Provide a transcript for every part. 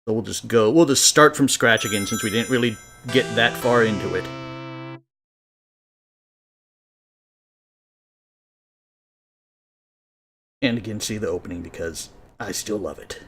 So we'll just start from scratch again since we didn't really get that far into it. And again, see the opening because I still love it.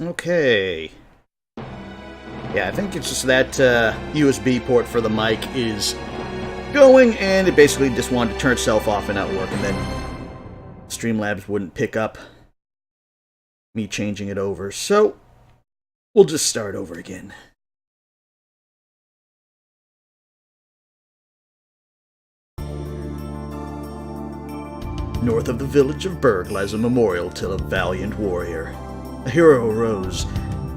Okay. Yeah, I think it's just that USB port for the mic is going, and it basically just wanted to turn itself off and not work, and then Streamlabs wouldn't pick up me changing it over. So, we'll just start over again. North of the village of Berg lies a memorial to a valiant warrior. A hero arose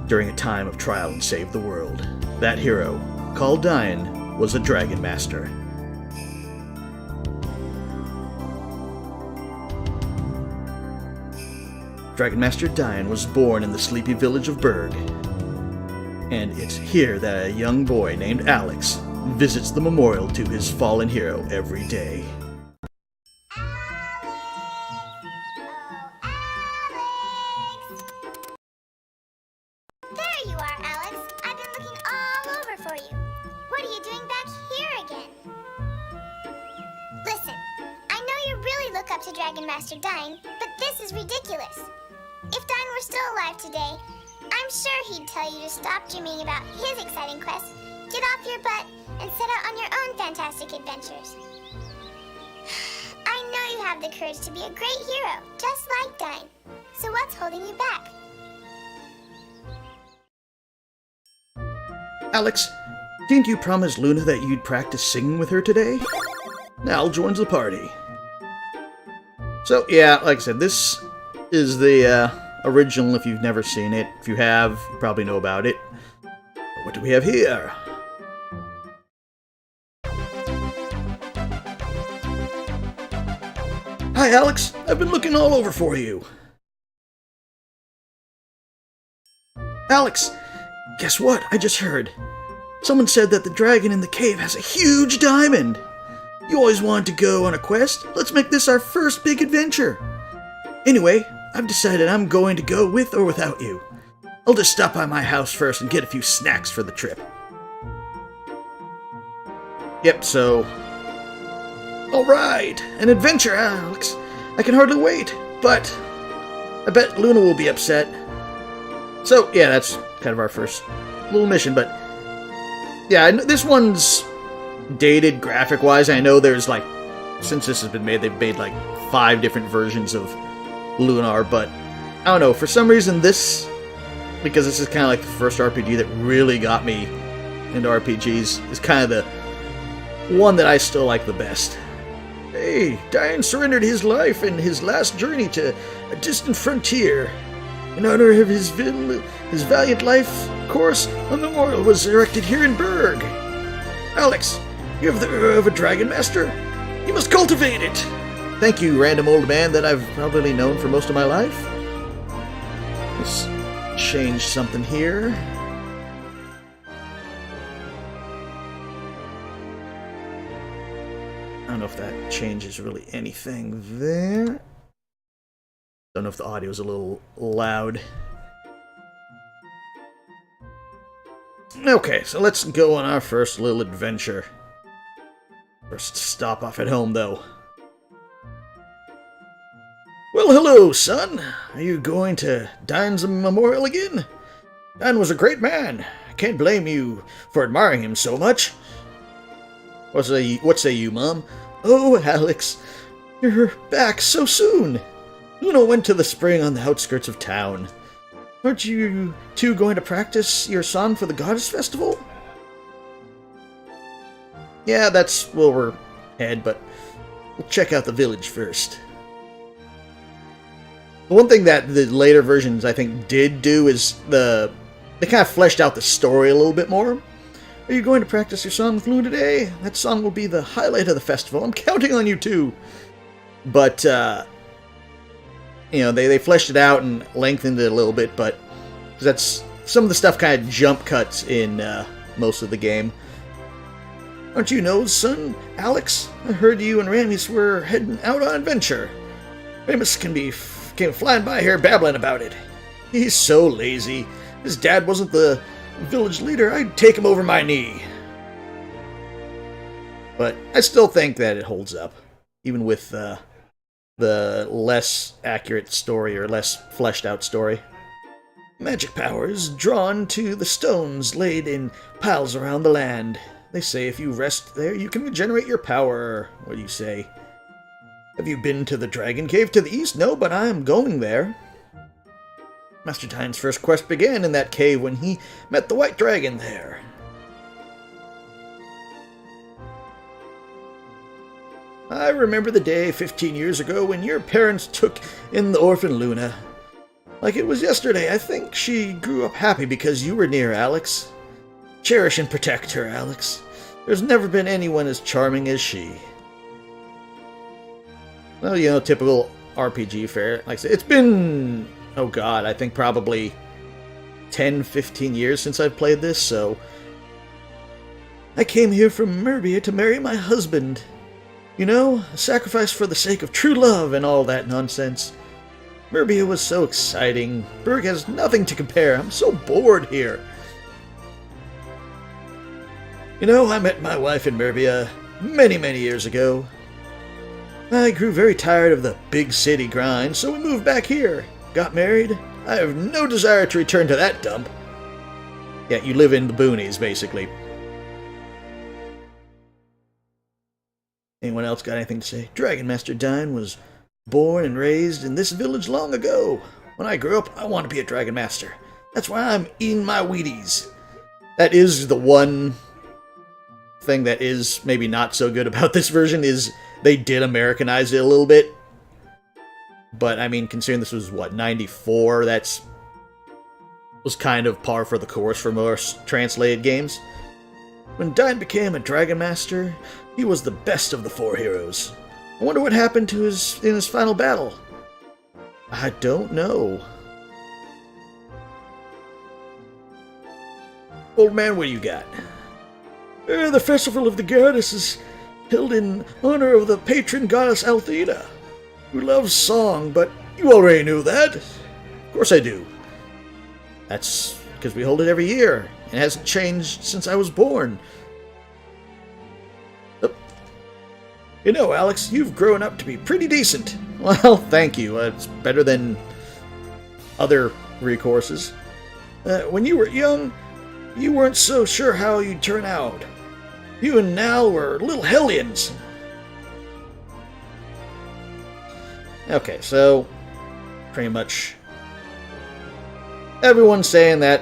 during a time of trial and saved the world. That hero, called Dian, was a dragon master. Dragon Master Dian was born in the sleepy village of Berg, and it's here that a young boy named Alex visits the memorial to his fallen hero every day. Master Dian, but this is ridiculous. If Dian were still alive today, I'm sure he'd tell you to stop dreaming about his exciting quest, get off your butt, and set out on your own fantastic adventures. I know you have the courage to be a great hero, just like Dian. So what's holding you back? Alex, didn't you promise Luna that you'd practice singing with her today? Al joins the party. So, yeah, like I said, this is the original if you've never seen it. If you have, you probably know about it. But what do we have here? Hi, Alex. I've been looking all over for you. Alex, guess what? I just heard. Someone said that the dragon in the cave has a huge diamond. You always wanted to go on a quest. Let's make this our first big adventure. Anyway, I've decided I'm going to go with or without you. I'll just stop by my house first and get a few snacks for the trip. Yep, so... Alright, an adventure, Alex. I can hardly wait, but I bet Luna will be upset. So, yeah, that's kind of our first little mission, but... Yeah, this one's dated graphic-wise. I know there's, like, since this has been made, they've made, like, 5 different versions of Lunar, but I don't know, for some reason this, because this is kind of like the first RPG that really got me into RPGs is kind of the one that I still like the best. Hey, Dian surrendered his life in his last journey to a distant frontier. In honor of his valiant life course, a memorial was erected here in Berg. Alex, you have the aura of a Dragon Master. You must cultivate it. Thank you, random old man that I've probably known for most of my life. Let's change something here. I don't know if that changes really anything there. Don't know if the audio is a little loud. Okay, so let's go on our first little adventure. First stop off at home, though. Well, hello, son. Are you going to Dian's memorial again? Dian was a great man. I can't blame you for admiring him so much. What say you, Mom? Oh, Alex, you're back so soon. Luna went to the spring on the outskirts of town. Aren't you two going to practice your song for the Goddess Festival? Yeah, that's where we're headed, but we'll check out the village first. The one thing that the later versions, I think, did do is they kind of fleshed out the story a little bit more. Are you going to practice your song with Luna today? That song will be the highlight of the festival. I'm counting on you, too. But, they fleshed it out and lengthened it a little bit, but that's some of the stuff kind of jump cuts in most of the game. Aren't you Noah's son, Alex? I heard you and Ramus were heading out on adventure. Ramus came flying by here babbling about it. He's so lazy. His dad wasn't the village leader. I'd take him over my knee. But I still think that it holds up, even with the less accurate story or less fleshed out story. Magic power is drawn to the stones laid in piles around the land. They say if you rest there, you can regenerate your power. What do you say? Have you been to the Dragon Cave to the east? No, but I am going there. Master Dian's first quest began in that cave when he met the White Dragon there. I remember the day 15 years ago when your parents took in the orphan Luna. Like it was yesterday. I think she grew up happy because you were near, Alex. Cherish and protect her, Alex. There's never been anyone as charming as she. Well, typical RPG fare. Like I said, it's been, oh god, I think probably 10, 15 years since I've played this, so... I came here from Merbia to marry my husband. A sacrifice for the sake of true love and all that nonsense. Merbia was so exciting. Berg has nothing to compare. I'm so bored here. I met my wife in Merbia many, many years ago. I grew very tired of the big city grind, so we moved back here. Got married. I have no desire to return to that dump. Yeah, you live in the boonies, basically. Anyone else got anything to say? Dragon Master Dian was born and raised in this village long ago. When I grew up, I want to be a Dragon Master. That's why I'm eating my Wheaties. That is the one thing that is maybe not so good about this version, is they did Americanize it a little bit. But, I mean, considering this was, 94, was kind of par for the course for most translated games. When Dian became a Dragon Master, he was the best of the four heroes. I wonder what happened to in his final battle. I don't know. Old man, what do you got? The Festival of the Goddess is held in honor of the patron goddess Althea, who loves song, but you already knew that. Of course I do. That's because we hold it every year. It hasn't changed since I was born. Alex, you've grown up to be pretty decent. Well, thank you. It's better than other recourses. When you were young, you weren't so sure how you'd turn out. You and Nal were little hellions. Okay, so pretty much everyone's saying that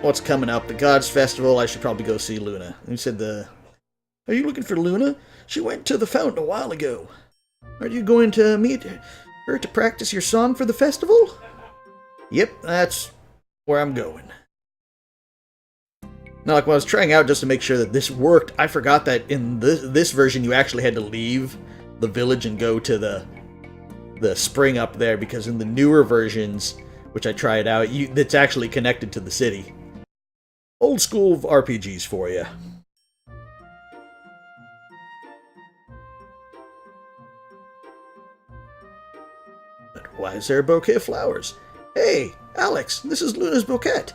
what's coming up. The Gods Festival, I should probably go see Luna. And he said, are you looking for Luna? She went to the fountain a while ago. Are you going to meet her to practice your song for the festival? Yep, that's where I'm going. Now, like when I was trying out just to make sure that this worked, I forgot that in this version you actually had to leave the village and go to the spring up there, because in the newer versions, which I tried out, it's actually connected to the city. Old school RPGs for you. But why is there a bouquet of flowers? Hey, Alex, this is Luna's bouquet.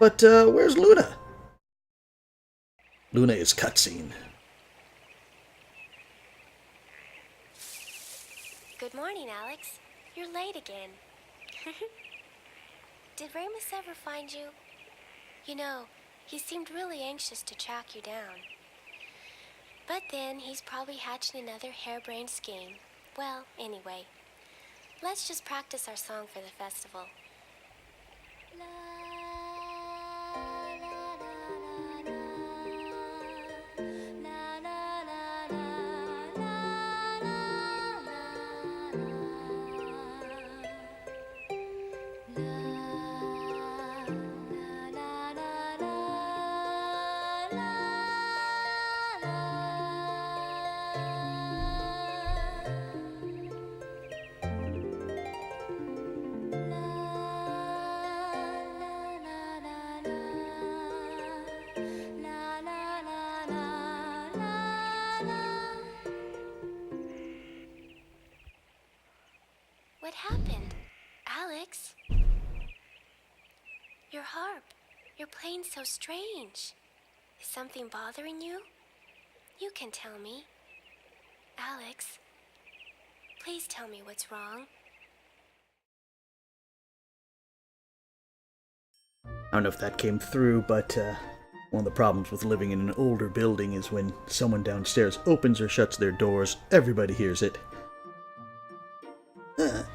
Where's Luna? Luna is cutscene. Good morning, Alex. You're late again. Did Ramus ever find you? You know, he seemed really anxious to track you down. But then he's probably hatching another harebrained scheme. Well, anyway, let's just practice our song for the festival. La, la, la, la, la, la, la, la, What happened, Alex? Your harp. You're playing so strange. Is something bothering you? You can tell me. Alex, please tell me what's wrong. I don't know if that came through, but one of the problems with living in an older building is when someone downstairs opens or shuts their doors, everybody hears it.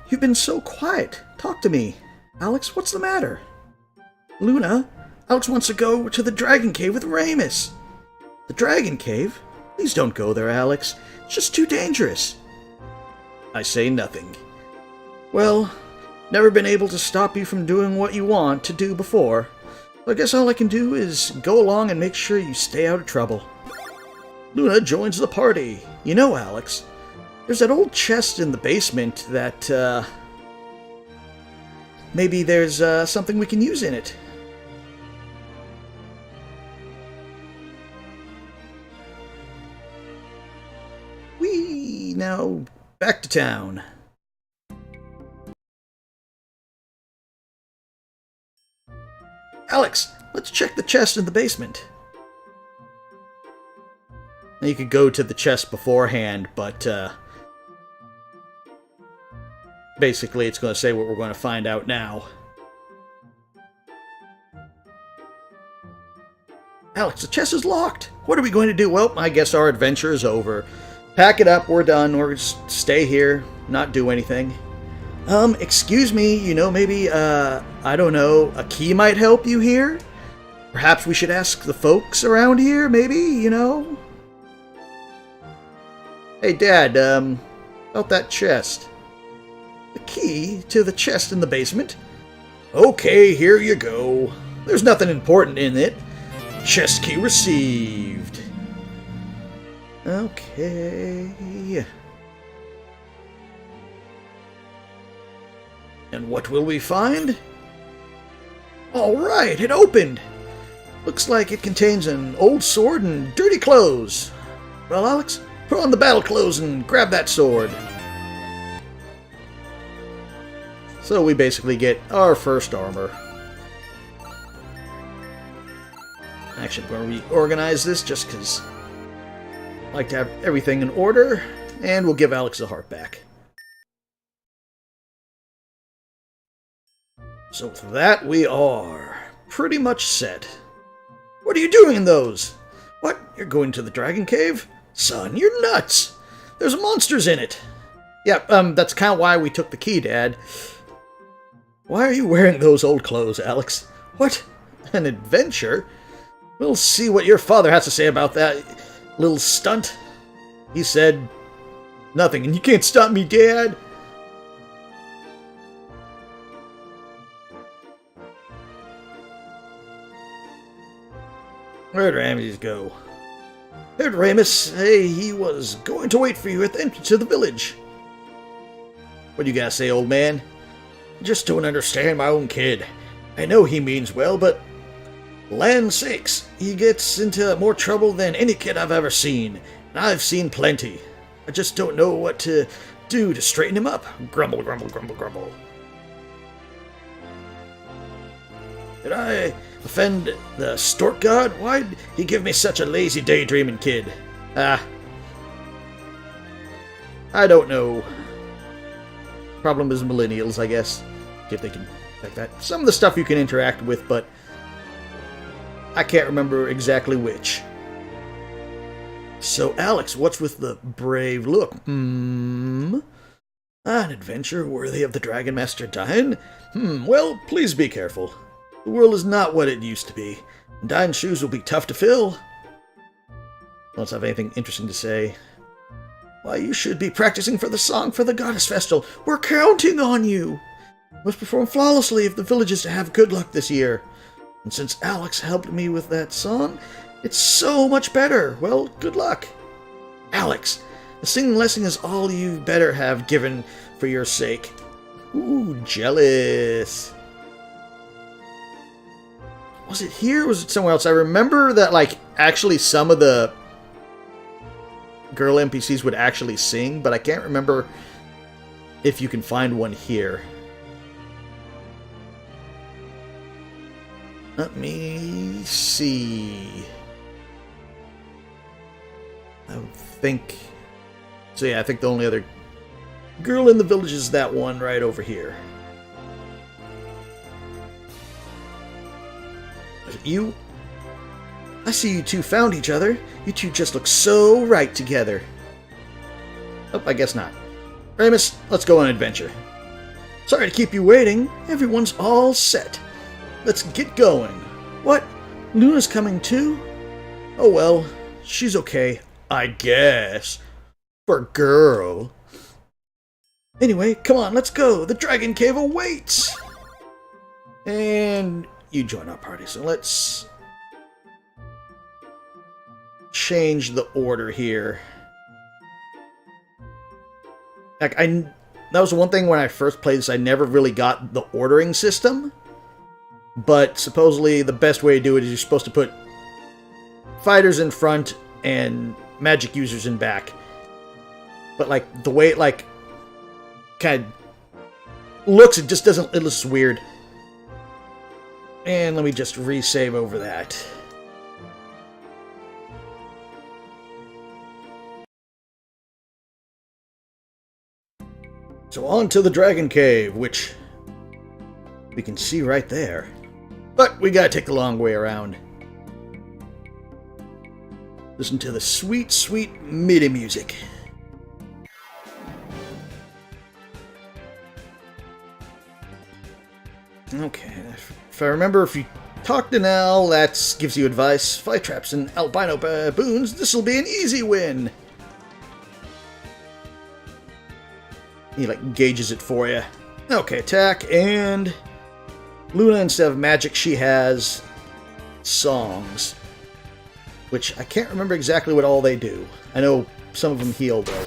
You've been so quiet. Talk to me. Alex, what's the matter? Luna, Alex wants to go to the Dragon Cave with Ramus. The Dragon Cave? Please don't go there, Alex. It's just too dangerous. I say nothing. Well, never been able to stop you from doing what you want to do before. I guess all I can do is go along and make sure you stay out of trouble. Luna joins the party. You know, Alex, there's that old chest in the basement that, maybe there's something we can use in it. Now, back to town. Alex, let's check the chest in the basement. Now, you could go to the chest beforehand, but basically it's going to say what we're going to find out now. Alex, the chest is locked. What are we going to do? Well, I guess our adventure is over. Pack it up, we're done. We're just stay here, not do anything. Excuse me, you know, maybe, I don't know, a key might help you here? Perhaps we should ask the folks around here, maybe, you know? Hey, Dad, about that chest. The key to the chest in the basement? Okay, here you go. There's nothing important in it. Chest key received. Okay. And what will we find? Alright, it opened! Looks like it contains an old sword and dirty clothes. Well, Alex, put on the battle clothes and grab that sword. So we basically get our first armor. Actually, I'm going to reorganize this just because I like to have everything in order, and we'll give Alex a heart back. So with that, we are pretty much set. What are you doing in those? What? You're going to the Dragon Cave? Son, you're nuts! There's monsters in it! Yeah, that's kind of why we took the key, Dad. Why are you wearing those old clothes, Alex? What? An adventure? We'll see what your father has to say about that little stunt. He said nothing, and you can't stop me, Dad. Where'd Ramses go? Heard Ramus say he was going to wait for you at the entrance to the village. What do you gotta say, old man? Just don't understand my own kid. I know he means well, but land's sakes, he gets into more trouble than any kid I've ever seen, and I've seen plenty. I just don't know what to do to straighten him up. Grumble, grumble, grumble, grumble. Did I offend the stork god? Why'd he give me such a lazy daydreaming kid? I don't know. Problem is millennials, I guess. If they can like that. Some of the stuff you can interact with, but I can't remember exactly which. So, Alex, what's with the brave look? An adventure worthy of the Dragon Master Dine? Well, please be careful. The world is not what it used to be, and Dine's shoes will be tough to fill. Don't have anything interesting to say. Why, you should be practicing for the song for the Goddess Festival. We're counting on you. Must perform flawlessly if the village is to have good luck this year. And since Alex helped me with that song, it's so much better. Well, good luck. Alex, the singing lesson is all you better have given for your sake. Ooh, jealous. Was it here or was it somewhere else? I remember that, like, actually some of the girl NPCs would actually sing, but I can't remember if you can find one here. Let me see. I think... So yeah, I think the only other girl in the village is that one right over here. You? I see you two found each other. You two just look so right together. Oh, I guess not. Ramus, let's go on an adventure. Sorry to keep you waiting. Everyone's all set. Let's get going. What? Luna's coming too? Oh well, she's okay, I guess. For a girl. Anyway, come on, let's go. The Dragon Cave awaits. And you join our party, so let's change the order here. Like, that was one thing when I first played this, I never really got the ordering system. But supposedly the best way to do it is you're supposed to put fighters in front and magic users in back. But like the way it like kind of looks, it just doesn't, it looks weird. And let me just resave over that. So on to the Dragon Cave, which we can see right there. But we gotta take the long way around. Listen to the sweet, sweet MIDI music. Okay, if I remember, if you talk to Nell, that gives you advice. Fly traps and albino baboons, this'll be an easy win. He like gauges it for you. Okay, attack, and Luna, instead of magic, she has songs. Which I can't remember exactly what all they do. I know some of them heal, though.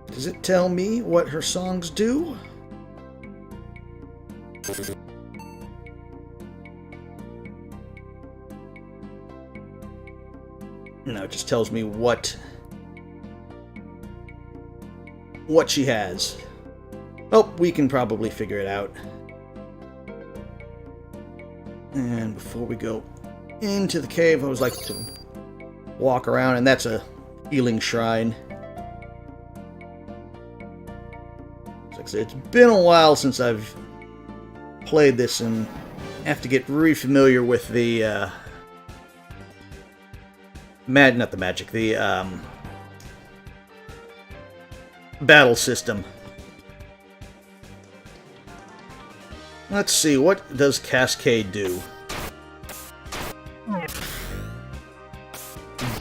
Does it tell me what her songs do? No, it just tells me what she has. Oh, we can probably figure it out. And before we go into the cave, I always like to walk around, and that's a healing shrine. Like I said, it's been a while since I've played this, and have to get really familiar with the battle system. Let's see, what does Cascade do?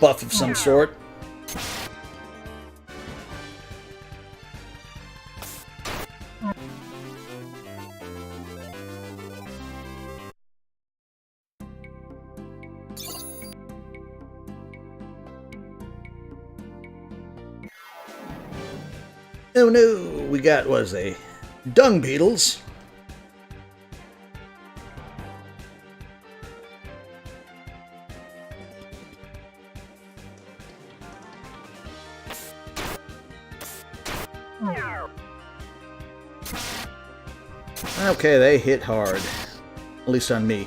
Buff of some sort. Oh no, we got, what is they? Dung beetles. Okay, they hit hard. At least on me.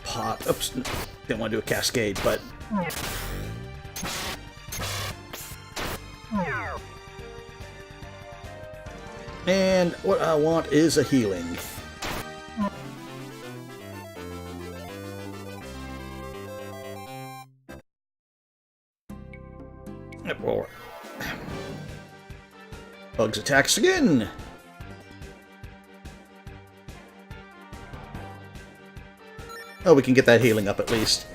Pop. Oops. Didn't want to do a cascade, but... And what I want is a healing. Or Bugs attacks again. Oh, we can get that healing up at least.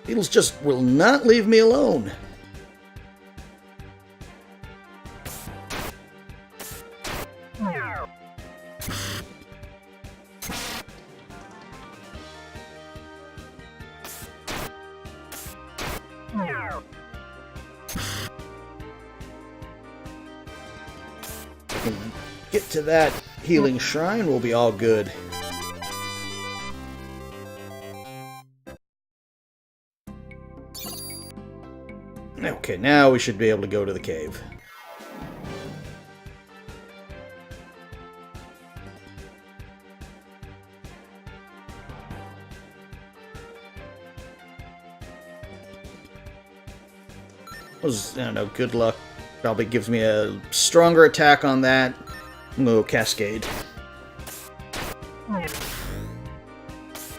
Beetles just will not leave me alone. If we can get to that healing shrine, we'll be all good. Okay, now we should be able to go to the cave. I don't know, good luck. Probably gives me a stronger attack on that. No cascade.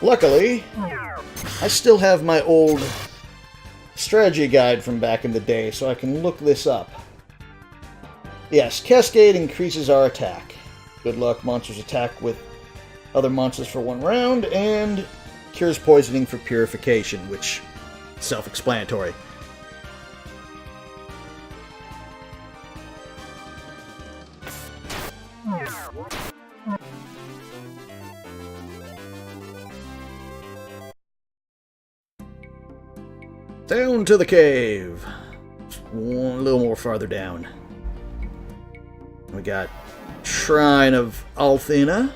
Luckily, I still have my old strategy guide from back in the day, so I can look this up. Yes, Cascade increases our attack. Good luck, monsters attack with other monsters for 1 round, and cures poisoning for purification, which is self-explanatory. Down to the cave. A little more farther down. We got Shrine of Althena.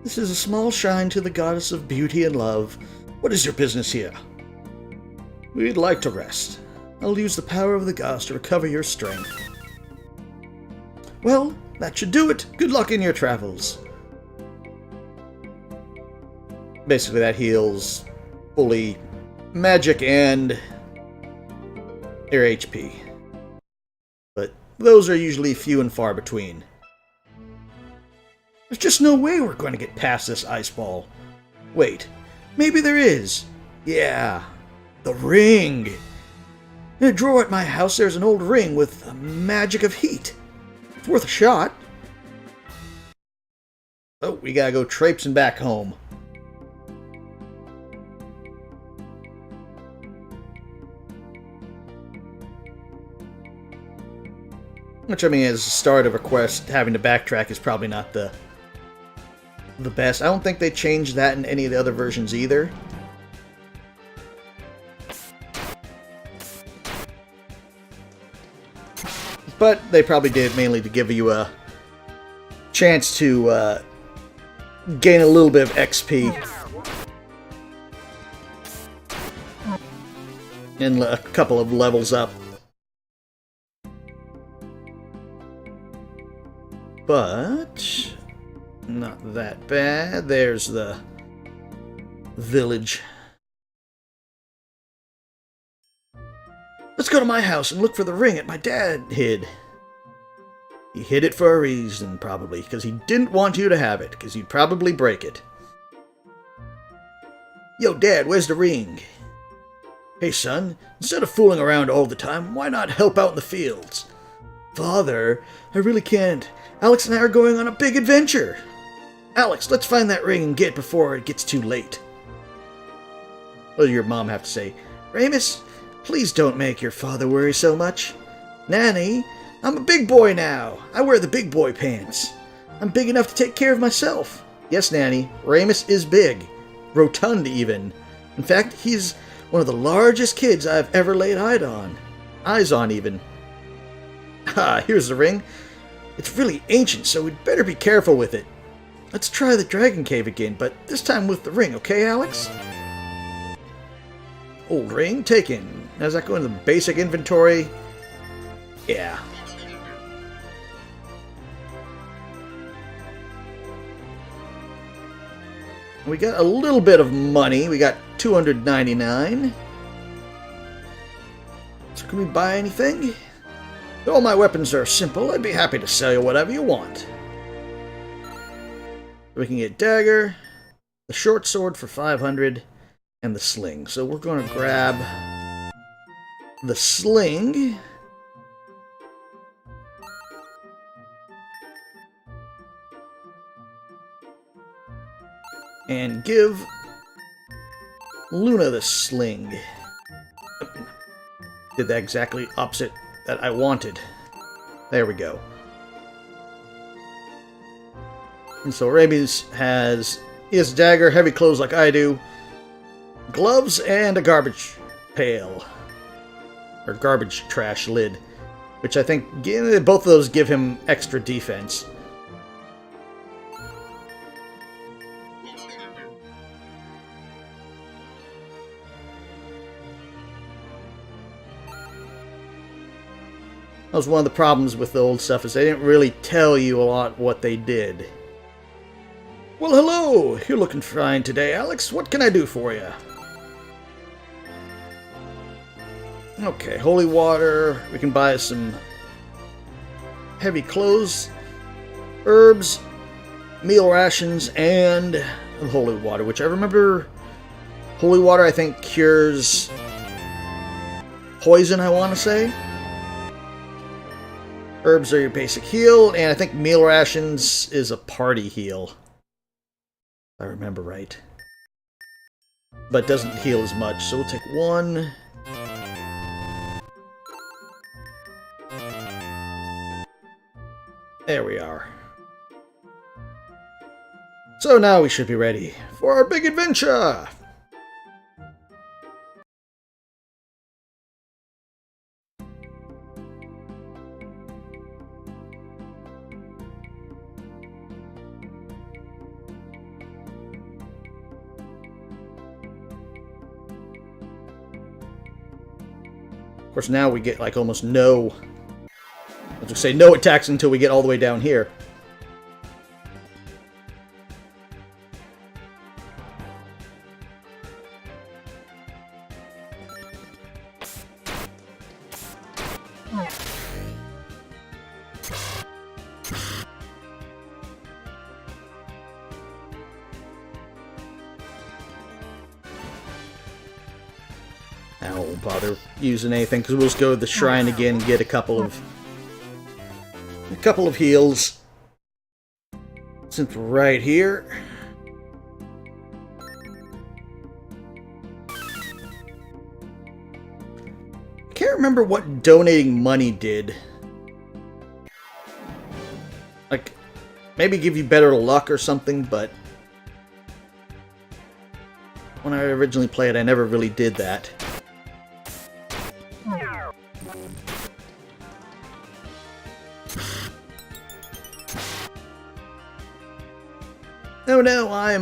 This is a small shrine to the goddess of beauty and love. What is your business here? We'd like to rest. I'll use the power of the gods to recover your strength. Well, that should do it. Good luck in your travels. Basically, that heals fully magic and air HP. But those are usually few and far between. There's just no way we're going to get past this ice ball. Wait, maybe there is. Yeah, the ring. In a drawer at my house, there's an old ring with a magic of heat. It's worth a shot. Oh, we gotta go traipsing back home. Which, I mean, as the start of a quest, having to backtrack is probably not the best. I don't think they changed that in any of the other versions either. But they probably did it mainly to give you a chance to gain a little bit of XP. And a couple of levels up. But not that bad. There's the village. Let's go to my house and look for the ring that my dad hid. He hid it for a reason, probably, because he didn't want you to have it, because you'd probably break it. Yo, Dad, where's the ring? Hey, son, instead of fooling around all the time, why not help out in the fields? Father, I really can't. Alex and I are going on a big adventure. Alex, let's find that ring and get it before it gets too late. What does your mom have to say? Ramus, please don't make your father worry so much. Nanny, I'm a big boy now. I wear the big boy pants. I'm big enough to take care of myself. Yes, Nanny, Ramus is big. Rotund, even. In fact, he's one of the largest kids I've ever laid eyes on, even. Ah, here's the ring. It's really ancient, so we'd better be careful with it. Let's try the Dragon Cave again, but this time with the ring, okay, Alex? Old ring taken. Now, does that go in the basic inventory? Yeah. We got a little bit of money. We got 299. So can we buy anything? All my weapons are simple. I'd be happy to sell you whatever you want. We can get dagger, the short sword for 500, and the sling. So we're going to grab the sling. And give Luna the sling. Did that exactly opposite that I wanted. There we go. And so Rabies has his dagger, heavy clothes like I do, gloves, and a garbage pail. Or garbage trash lid. Which I think both of those give him extra defense. That was one of the problems with the old stuff, is they didn't really tell you a lot what they did. Well, hello! You're looking fine today, Alex. What can I do for you? Okay, holy water. We can buy some heavy clothes, herbs, meal rations, and holy water, which I remember holy water, I think, cures poison, I want to say. Herbs are your basic heal, and I think meal rations is a party heal. If I remember right. But doesn't heal as much, so we'll take one. There we are. So now we should be ready for our big adventure! Of course, now we get like almost no... Let's just say no attacks until we get all the way down here. Ow. won't bother using anything because we'll just go to the shrine again and get a couple of heals. Since we're right here. I can't remember what donating money did. Like, maybe give you better luck or something, but when I originally played, I never really did that. Oh no, I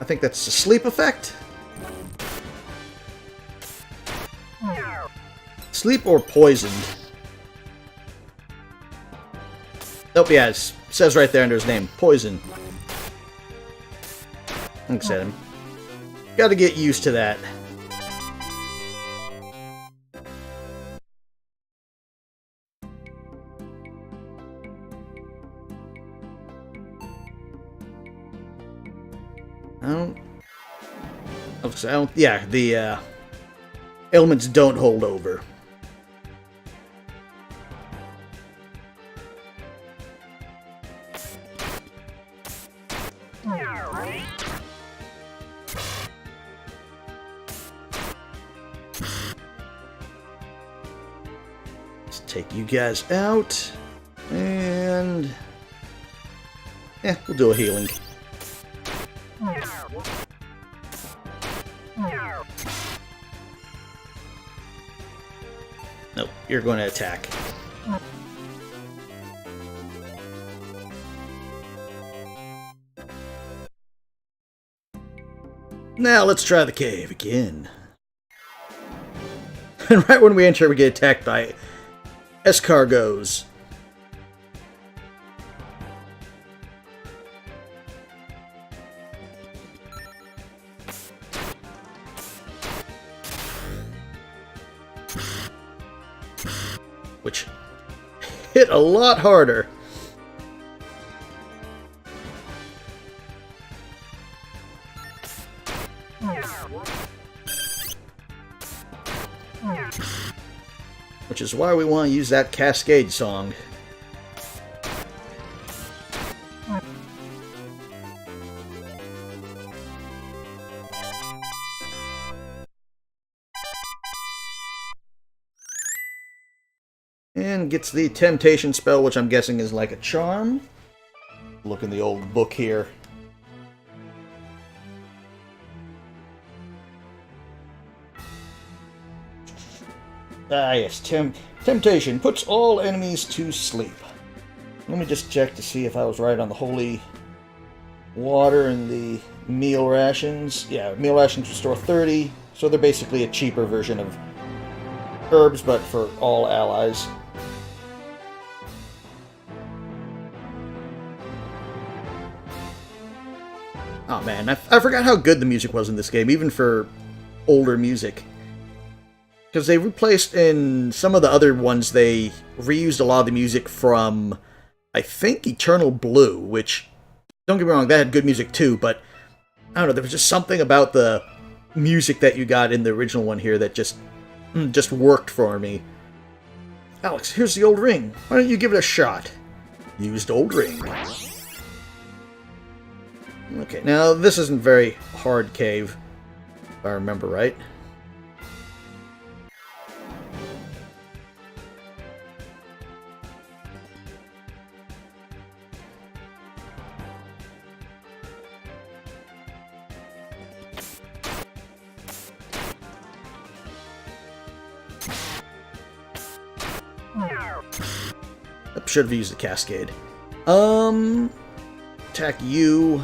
think that's a sleep effect? Sleep or poisoned? Nope, yeah, it says right there under his name, poison. Like I said, gotta get used to that. Yeah, the ailments don't hold over. Let's take you guys out, and yeah, we'll do a healing. Nope, you're going to attack. Now let's try the cave again. And right when we enter, we get attacked by escargots. Which hit a lot harder. Which is why we want to use that Cascade song. And gets the Temptation spell, which I'm guessing is like a charm. Look in the old book here. Ah, yes, Temptation puts all enemies to sleep. Let me just check to see if I was right on the holy water and the meal rations. Yeah, meal rations restore 30, so they're basically a cheaper version of herbs, but for all allies. Oh man, I forgot how good the music was in this game, even for older music. Because they replaced, in some of the other ones, they reused a lot of the music from, I think, Eternal Blue, which, don't get me wrong, that had good music too, but, I don't know, there was just something about the music that you got in the original one here that just worked for me. Alex, here's the old ring. Why don't you give it a shot? Used old ring. Okay, now this isn't very hard cave, if I remember right. I should have used the Cascade. Attack you.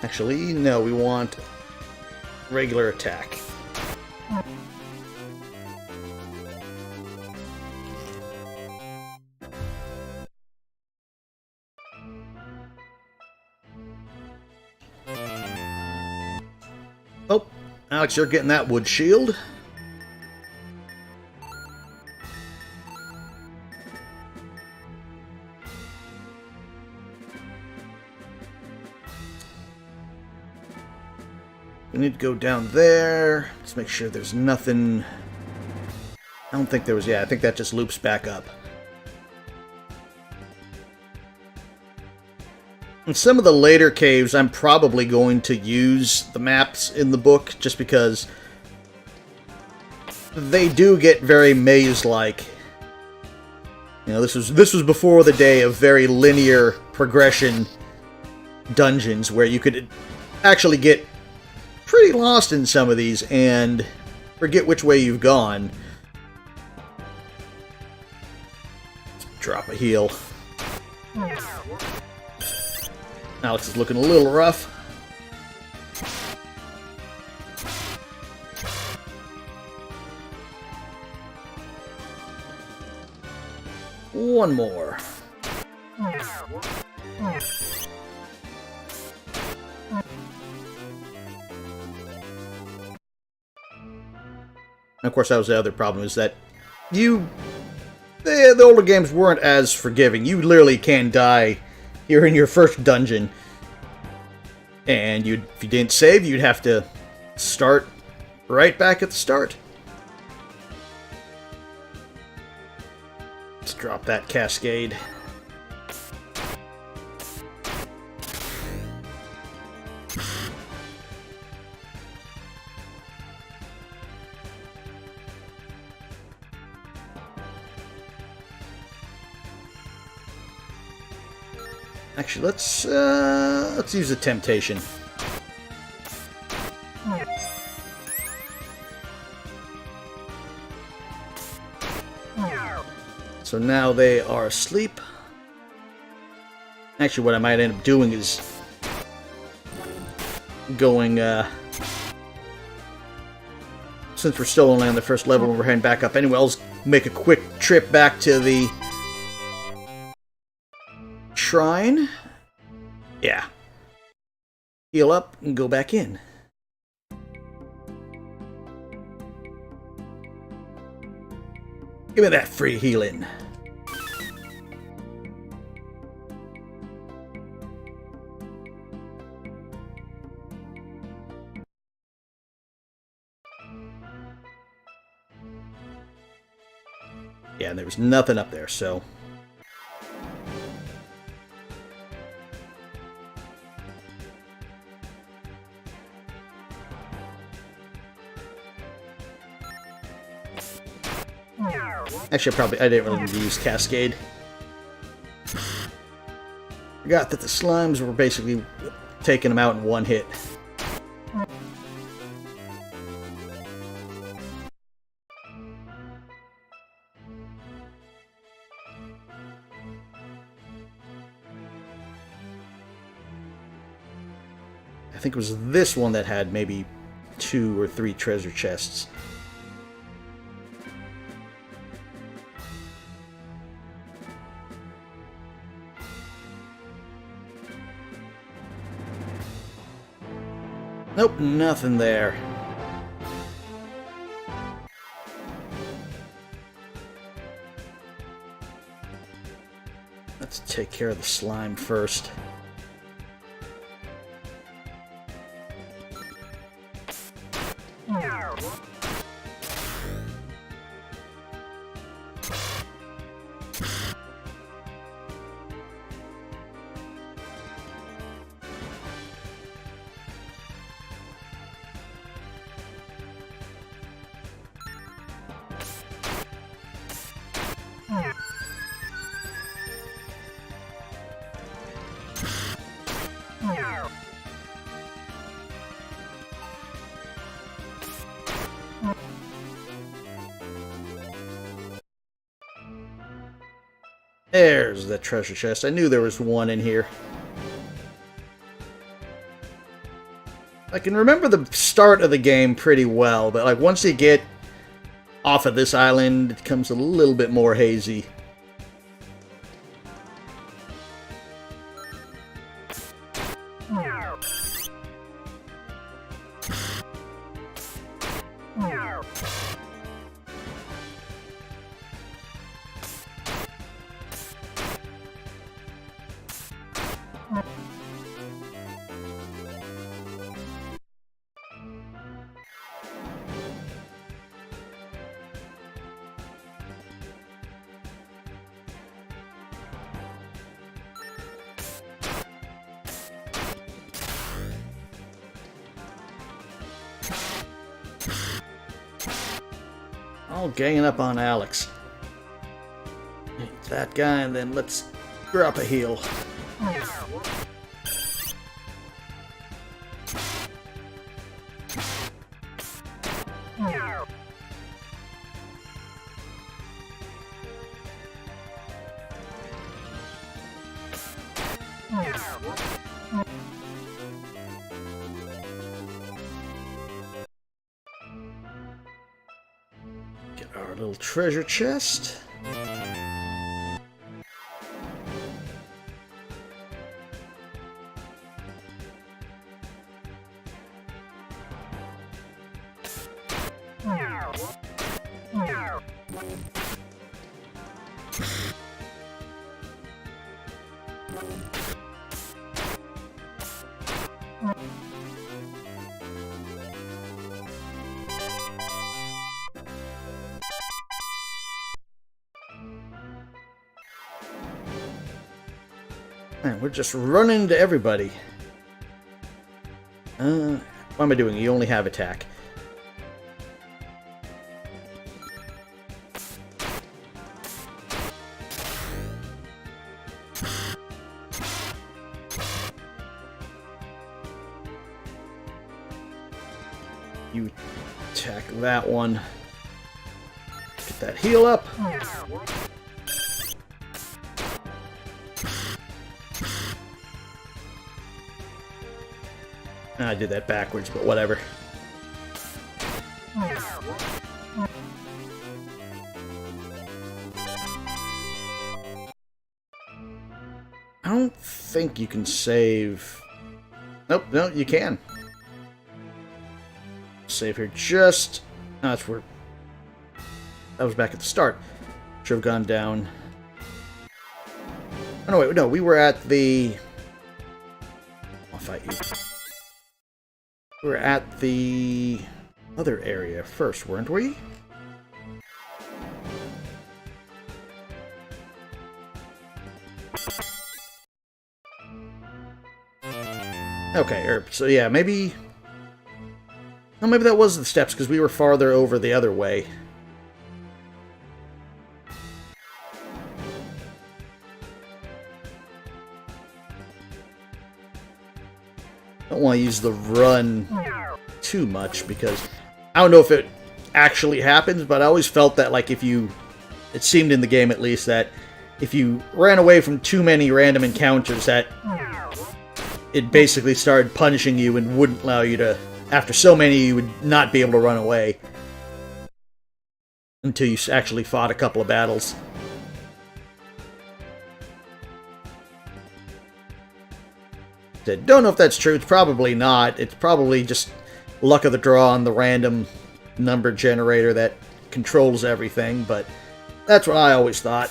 Actually, no, we want regular attack. Oh, Alex, you're getting that wood shield. We need to go down there. Let's make sure there's nothing. I don't think there was. Yeah, I think that just loops back up. In some of the later caves, I'm probably going to use the maps in the book just because they do get very maze-like. You know, this was before the day of very linear progression dungeons where you could actually get pretty lost in some of these and forget which way you've gone. Drop a heal. Alex is looking a little rough. One more. And of course, that was the other problem, is that the older games weren't as forgiving. You literally can die here in your first dungeon, and if you didn't save, you'd have to start right back at the start. Let's drop that cascade. Actually, let's use the temptation. So now they are asleep. Actually, what I might end up doing is going, since we're still only on the first level and we're heading back up anyway, I'll just make a quick trip back to the shrine. Yeah. Heal up and go back in. Give me that free healing. Yeah, and there was nothing up there, so... Actually, I didn't really need to use Cascade. Forgot that the slimes were basically taking them out in one hit. I think it was this one that had maybe 2 or 3 treasure chests. Nope, nothing there. Let's take care of the slime first. There's the treasure chest. I knew there was one in here. I can remember the start of the game pretty well, but like once you get off of this island, it becomes a little bit more hazy. All ganging up on Alex. Hit that guy, and then let's drop a heal. Get our little treasure chest. Man, we're just running to everybody. What am I doing? You only have attack. You attack that one. Get that heal up. I did that backwards, but whatever. I don't think you can save... Nope, no, you can. Save here just... No, that's where... That was back at the start. Should have gone down. Oh, no, wait, no, we were at the... I'll fight you. We were at the other area first, weren't we? Okay, so yeah, maybe... Oh, maybe that was the steps, because we were farther over the other way. Don't want to use the run too much, because I don't know if it actually happens, but I always felt that, like, if you... It seemed in the game, at least, that if you ran away from too many random encounters, that it basically started punishing you and wouldn't allow you to... After so many, you would not be able to run away until you actually fought a couple of battles. Don't know if that's true. It's probably not. It's probably just luck of the draw on the random number generator that controls everything, but that's what I always thought.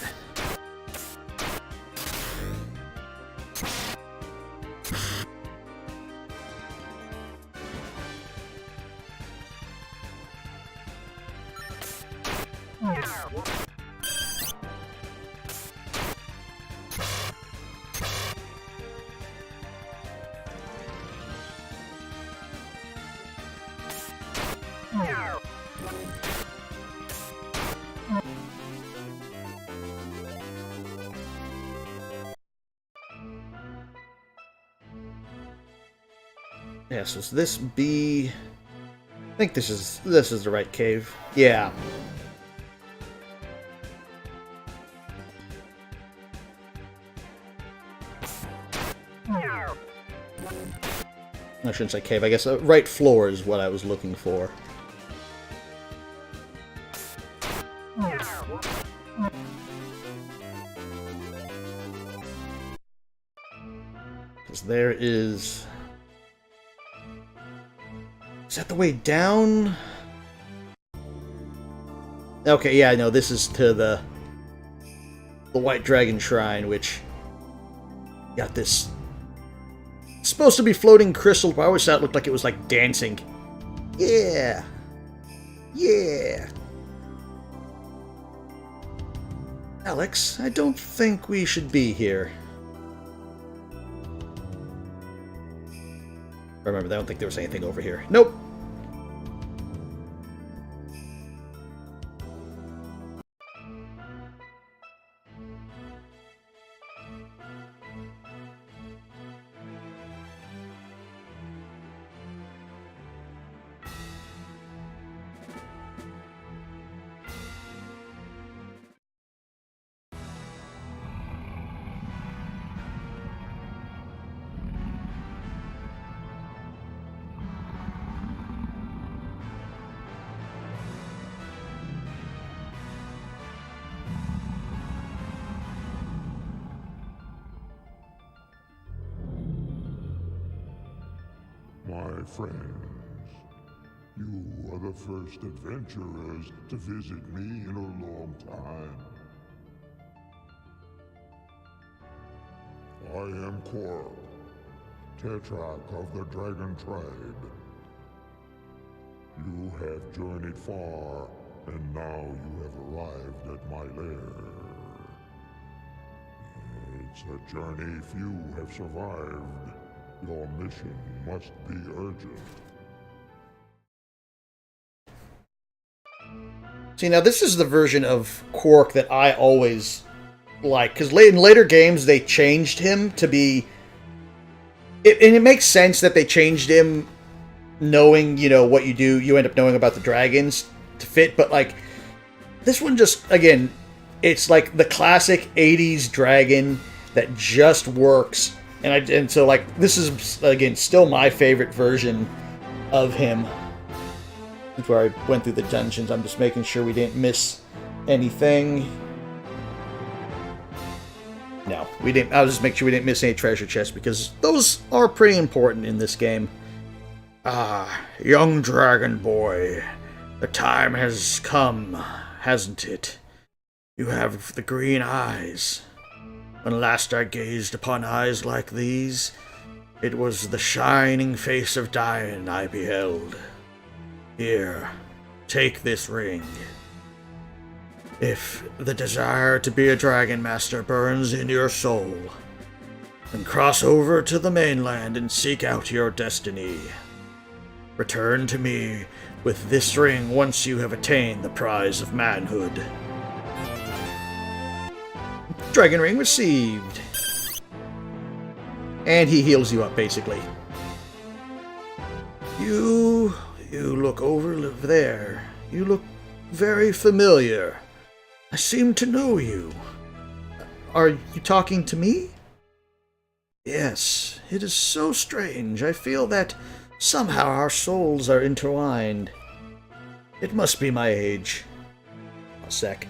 Yeah, so this be... I think this is the right cave. Yeah. I shouldn't say cave, I guess right floor is what I was looking for. Because there is... Is that the way down? Okay, yeah, no, this is to the White Dragon Shrine, which got this... It's supposed to be floating crystal, but I always thought it looked like it was like dancing. Yeah! Yeah! Alex, I don't think we should be here. Remember, I don't think there was anything over here. Nope! my friends. You are the first adventurers to visit me in a long time. I am Quark, Tetrarch of the Dragon Tribe. You have journeyed far, and now you have arrived at my lair. It's a journey few have survived. Your mission must be urgent. See, now this is the version of Quark that I always like, because in later games they changed him to be... and it makes sense that they changed him knowing, what you end up knowing about the dragons to fit, but, like, this one just, again, it's like the classic 80s dragon that just works, and so, like, this is, again, still my favorite version of him. That's where I went through the dungeons. I'm just making sure we didn't miss anything. No, we didn't. I'll just make sure we didn't miss any treasure chests, because those are pretty important in this game. Ah, young dragon boy, the time has come, hasn't it? You have the green eyes. When last I gazed upon eyes like these, it was the shining face of Dian I beheld. Here, take this ring. If the desire to be a dragon master burns in your soul, then cross over to the mainland and seek out your destiny. Return to me with this ring once you have attained the prize of manhood. Dragon ring received. And he heals you up, basically. You look over there. You look very familiar. I seem to know you. Are you talking to me? Yes, it is so strange. I feel that somehow our souls are intertwined. It must be my age. A sec.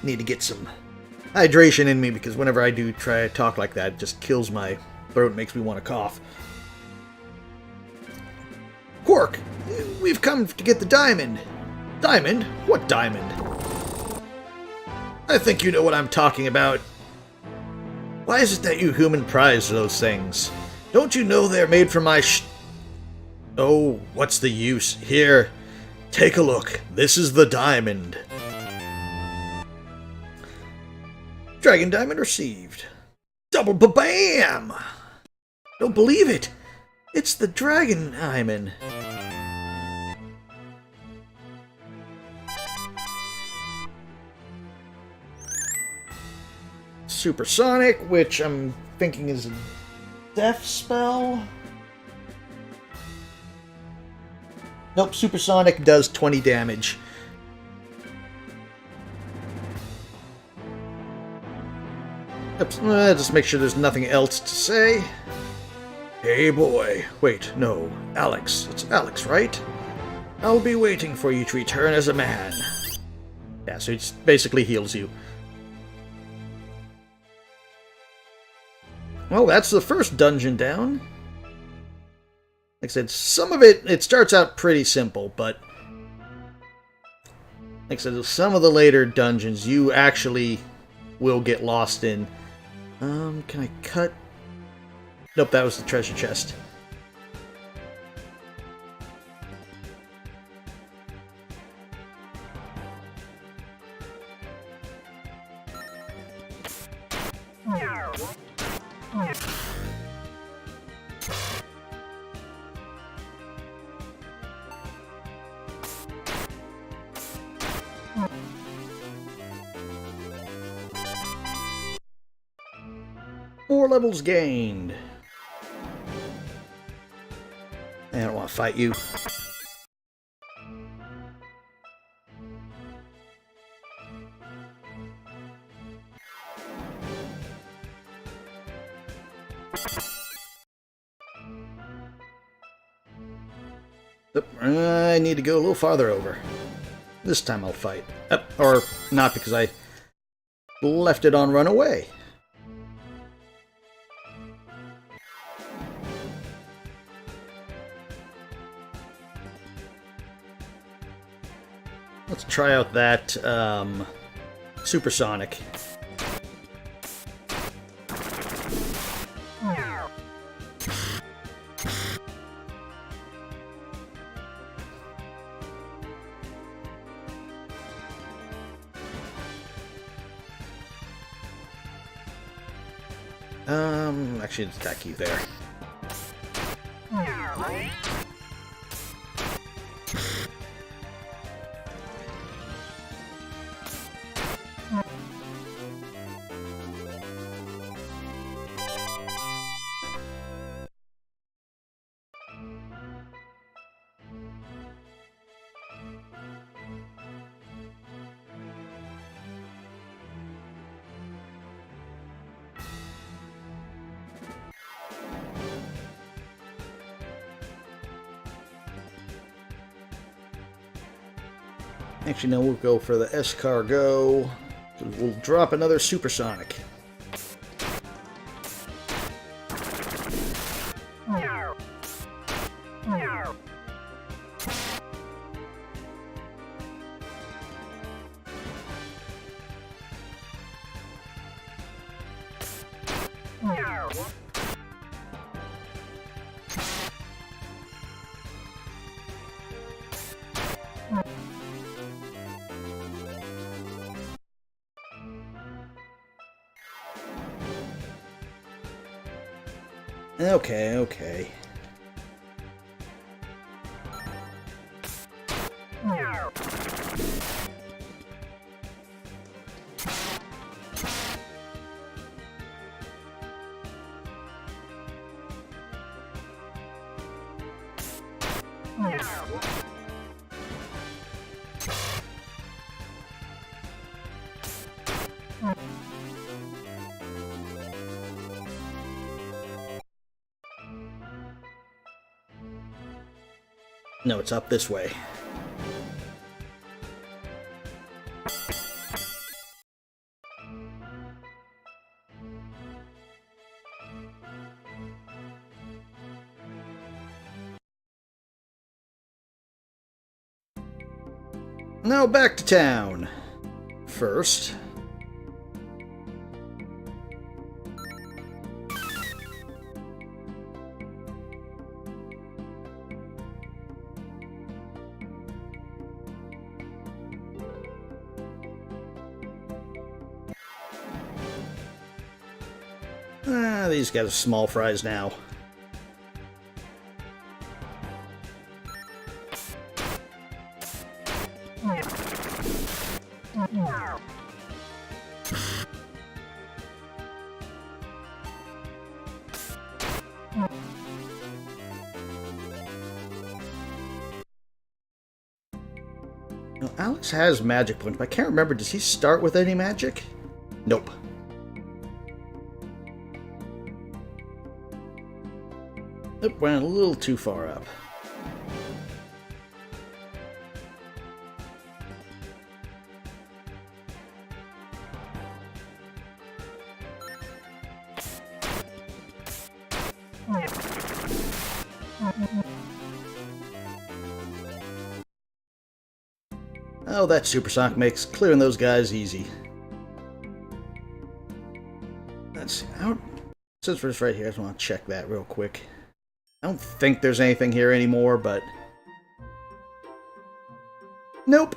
Need to get some hydration in me, because whenever I do try to talk like that, it just kills my throat and makes me want to cough. Quark, we've come to get the diamond. Diamond? What diamond? I think you know what I'm talking about. Why is it that you human prize those things? Don't you know they're made from my Oh, what's the use? Here, take a look. This is the diamond. Dragon diamond received. Double ba-bam! Don't believe it. It's the dragon diamond. Supersonic, which I'm thinking is a death spell. Nope, Supersonic does 20 damage. Oops, just make sure there's nothing else to say. Hey boy, wait, no, Alex. It's Alex, right? I'll be waiting for you to return as a man. Yeah, so it basically heals you. Well, that's the first dungeon down. Like I said, some of it starts out pretty simple, but like I said, some of the later dungeons you actually will get lost in. Can I cut? Nope, that was the treasure chest. More levels gained. I don't want to fight you. I need to go a little farther over. This time I'll fight. Or not, because I left it on run away. Let's try out that supersonic. Actually, it's attack you there. Actually, no, we'll go for the escargot. We'll drop another supersonic. Okay. No, it's up this way. Now back to town. First, these guys are small fries now. Now, Alex has magic points, but I can't remember. Does he start with any magic? Nope. Nope, went a little too far up. Oh, that supersonic makes clearing those guys easy. Let's see. Since we're just right here, I just want to check that real quick. I don't think there's anything here anymore, but... Nope.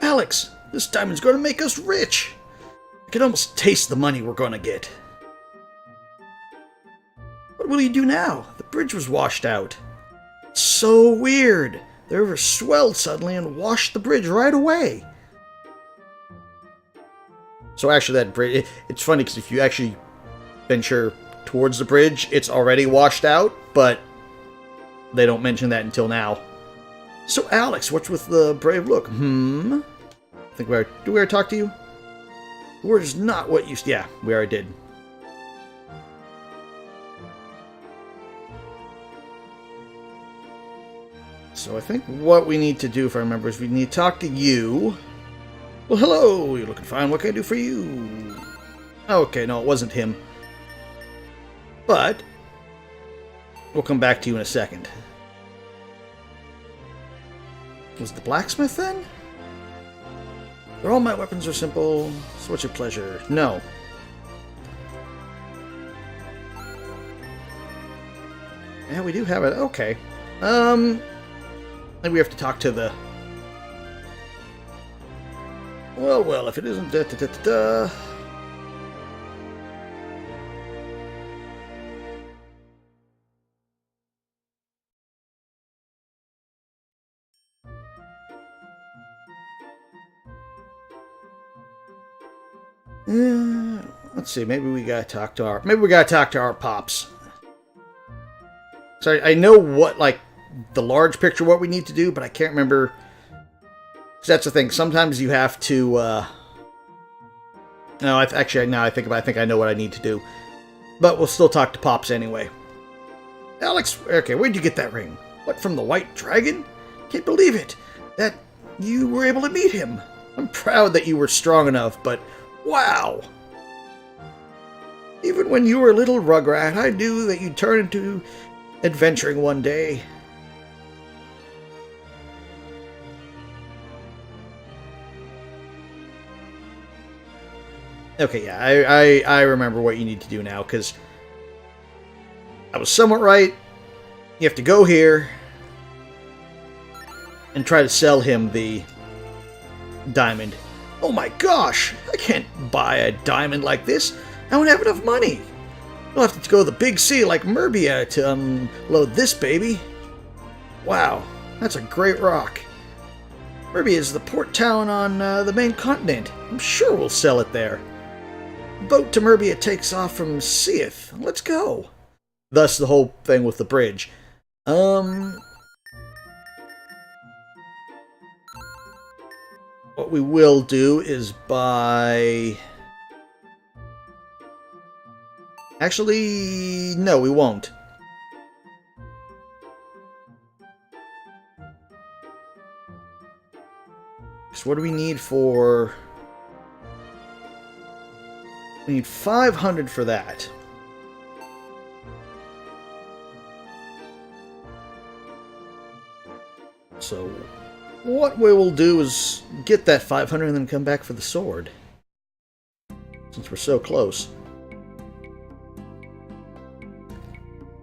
Alex, this diamond's going to make us rich. I can almost taste the money we're going to get. What will you do now? The bridge was washed out. It's so weird. The river swelled suddenly and washed the bridge right away. So actually that bridge, it's funny because if you actually venture towards the bridge, it's already washed out, but they don't mention that until now. So Alex, what's with the brave look? I think did we already talk to you? The word is not what you... Yeah, we already did. So I think what we need to do, if I remember, is we need to talk to you. Well, hello! You're looking fine. What can I do for you? Okay, no, it wasn't him. But we'll come back to you in a second. Was the blacksmith then? All my weapons are simple. So what's your pleasure? No. Yeah, we do have it. Okay. Maybe we have to talk to the... Well, if it isn't... Let's see. Maybe we gotta talk to our pops. So I know what, like, the large picture, what we need to do, but I can't remember. 'Cause that's the thing. Sometimes you have to. No, actually, now I think about it, I think I know what I need to do. But we'll still talk to pops anyway. Alex, okay, where'd you get that ring? What, from the White Dragon? Can't believe it. That you were able to meet him. I'm proud that you were strong enough, but wow. Even when you were a little rugrat, I knew that you'd turn into adventuring one day. Okay, yeah, I remember what you need to do now, because I was somewhat right. You have to go here and try to sell him the diamond. Oh my gosh! I can't buy a diamond like this. I don't have enough money. You'll have to go to the big sea like Merbia to unload this baby. Wow, that's a great rock. Merbia is the port town on the main continent. I'm sure we'll sell it there. Boat to Merbia takes off from Seath. Let's go. Thus the whole thing with the bridge. What we will do is buy... Actually, no, we won't. So what do we need for... We need 500 for that. So what we will do is get that 500 and then come back for the sword. Since we're so close.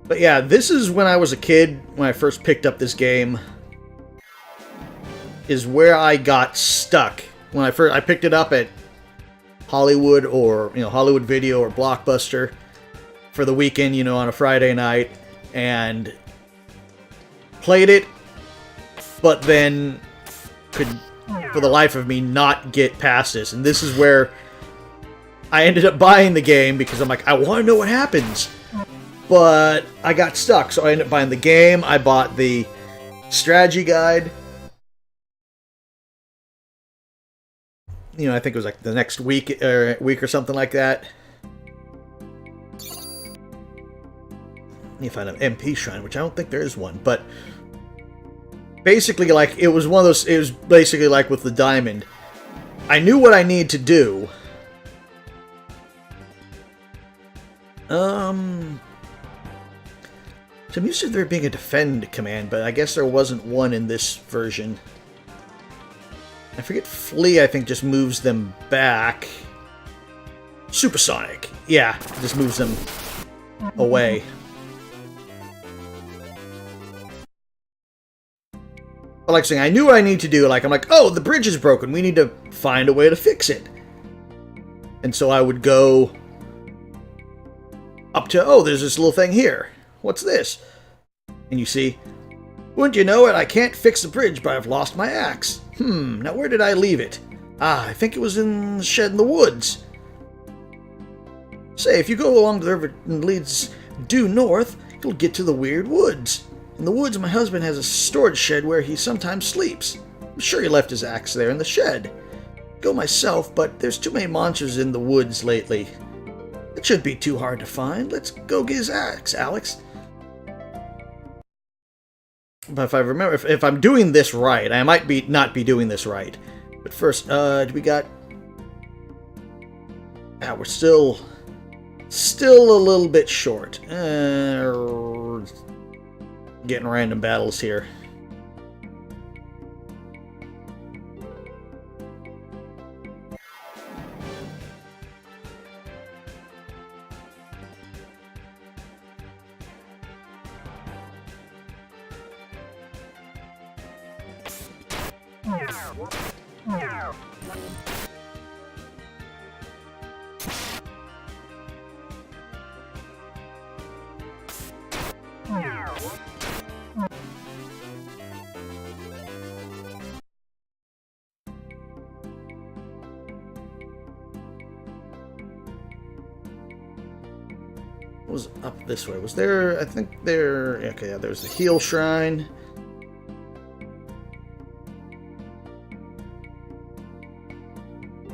But yeah, this is when I was a kid, when I first picked up this game, is where I got stuck. When I picked it up at Hollywood or, Hollywood Video or Blockbuster for the weekend, on a Friday night, and played it, but then could, for the life of me, not get past this. And this is where I ended up buying the game, because I'm like, I want to know what happens. But I got stuck, so I ended up buying the game. I bought the strategy guide. I think it was like the next week or something like that. You find an MP shrine, which I don't think there is one, but basically, like, it was one of those. It was basically like with the diamond. I knew what I needed to do. So I'm used to there being a defend command, but I guess there wasn't one in this version. I forget, flee, I think, just moves them back. Supersonic. Yeah, just moves them away. But like saying, I knew what I need to do. Like, I'm like, oh, the bridge is broken. We need to find a way to fix it. And so I would go up to, oh, there's this little thing here. What's this? And you see, wouldn't you know it, I can't fix the bridge, but I've lost my axe. Now where did I leave it? Ah, I think it was in the shed in the woods. Say, if you go along the river and leads due north, you'll get to the weird woods. In the woods, my husband has a storage shed where he sometimes sleeps. I'm sure he left his axe there in the shed. Go myself, but there's too many monsters in the woods lately. It shouldn't be too hard to find. Let's go get his axe, Alex. But if I remember, if I'm doing this right, I might not be doing this right. But first, we got... we're still a little bit short. Getting random battles here. Was up this way? Was there? I think there. Okay, yeah, there's the heal shrine.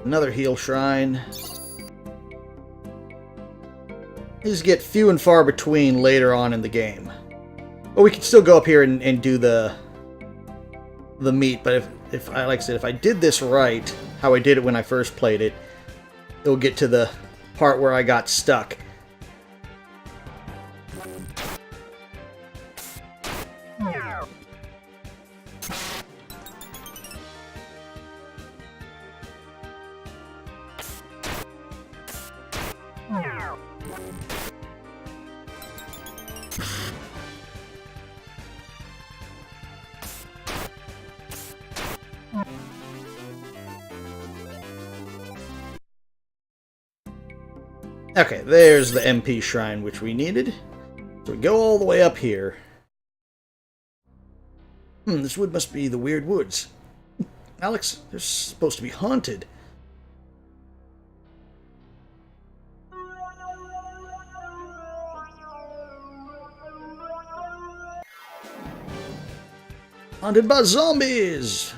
Another heal shrine. These get few and far between later on in the game. But we can still go up here and do the meat. But if I, like I said, if I did this right, how I did it when I first played it, it'll get to the part where I got stuck. Okay, there's the MP shrine which we needed. So we go all the way up here. This wood must be the Weird Woods. Alex, they're supposed to be haunted. Haunted by zombies!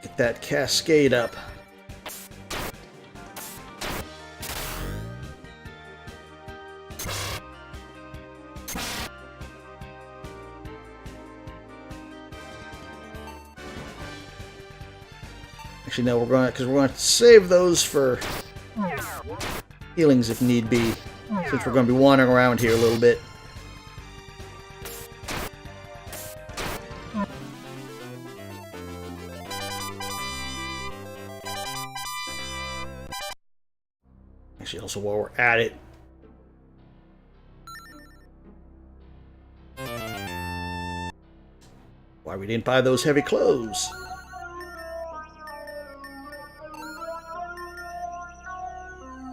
Get that cascade up. Actually, no, we're going to save those for healings if need be, since we're going to be wandering around here a little bit. Actually, also while we're at it, why we didn't buy those heavy clothes?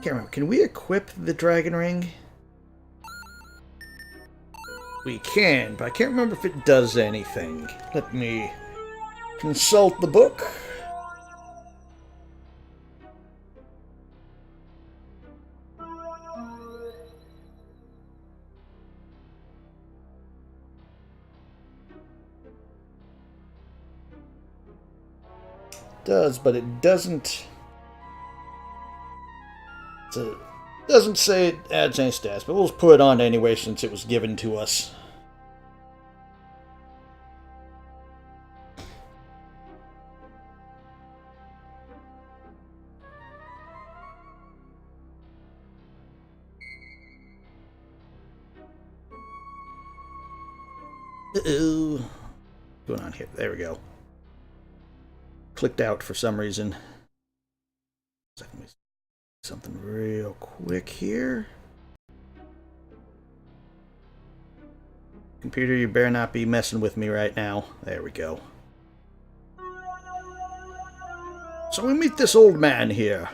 Can't remember. Can we equip the dragon ring? We can, but I can't remember if it does anything. Let me consult the book. Does, but it doesn't. It doesn't say it adds any stats, but we'll just put it on anyway since it was given to us. Uh-oh. What's going on here? There we go. Clicked out for some reason. Something real quick here. Computer, you better not be messing with me right now. There we go. So we meet this old man here.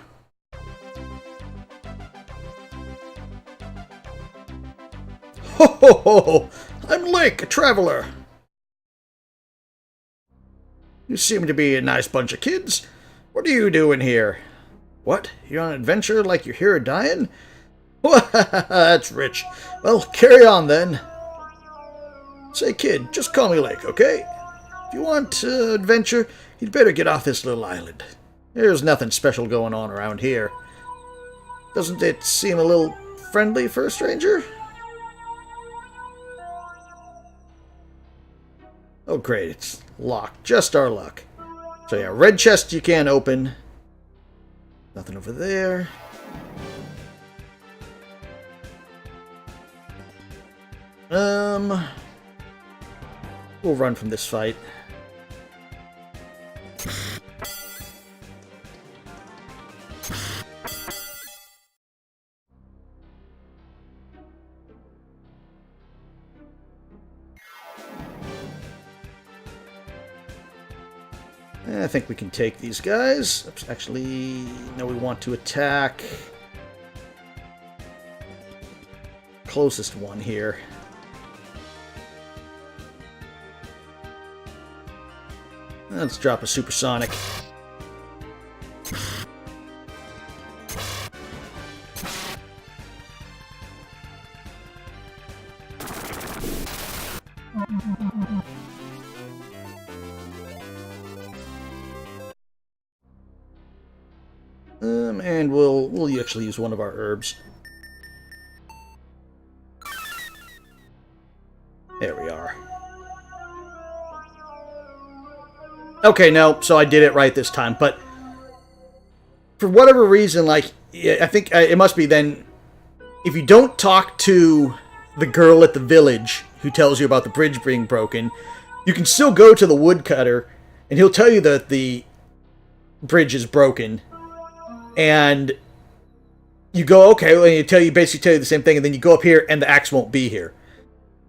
Ho ho ho! I'm Lake, a traveler. You seem to be a nice bunch of kids. What are you doing here? What? You're on an adventure like you're here dying? That's rich. Well, carry on then. Say, kid, just call me Lake, okay? If you want adventure, you'd better get off this little island. There's nothing special going on around here. Doesn't it seem a little friendly for a stranger? Oh great, it's locked. Just our luck. So yeah, red chest you can't open. Nothing over there. We'll run from this fight. I think we can take these guys. Oops, actually, no, we want to attack closest one here. Let's drop a supersonic. And we'll actually use one of our herbs. There we are. Okay, no, so I did it right this time, but for whatever reason, like, I think it must be then, if you don't talk to the girl at the village who tells you about the bridge being broken, you can still go to the woodcutter, and he'll tell you that the bridge is broken, and you go, okay, well, and basically tell you the same thing, and then you go up here, and the axe won't be here.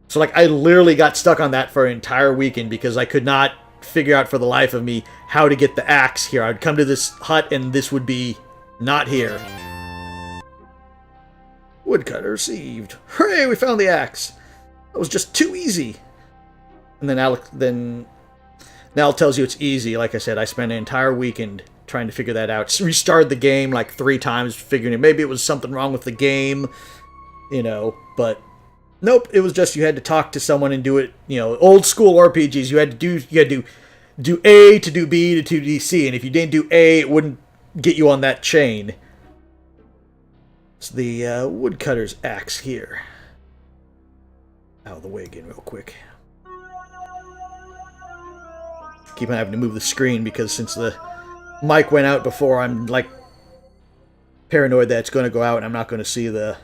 So, like, I literally got stuck on that for an entire weekend, because I could not figure out for the life of me how to get the axe here. I'd come to this hut, and this would be not here. Woodcutter received. Hooray, we found the axe. That was just too easy. And then Nal tells you it's easy. Like I said, I spent an entire weekend trying to figure that out. Restarted the game like 3 times, figuring it. Maybe it was something wrong with the game, you know, but nope, it was just you had to talk to someone and do it, you know, old school RPGs. You had to do A to do B to do C, and if you didn't do A, it wouldn't get you on that chain. It's the woodcutter's axe here. Out of the way again real quick. Keep on having to move the screen because since the mic went out before, I'm like paranoid that it's going to go out and I'm not going to see the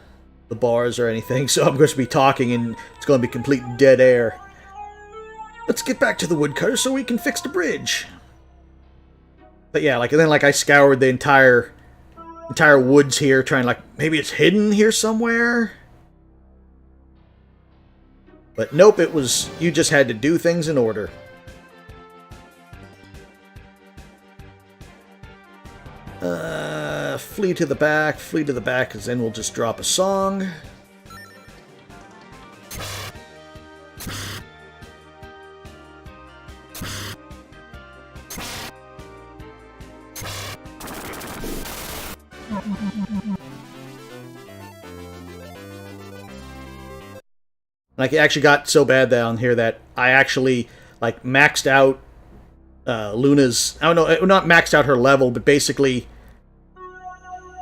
bars or anything, so I'm going to be talking and it's going to be complete dead air. Let's get back to the woodcutter so we can fix the bridge. But yeah, like, and then like I scoured the entire woods here, trying like maybe it's hidden here somewhere. But nope, it was, you just had to do things in order. Flee to the back, because then we'll just drop a song. Like, it actually got so bad down here that I actually, like, maxed out Luna's... I don't know, not maxed out her level, but basically...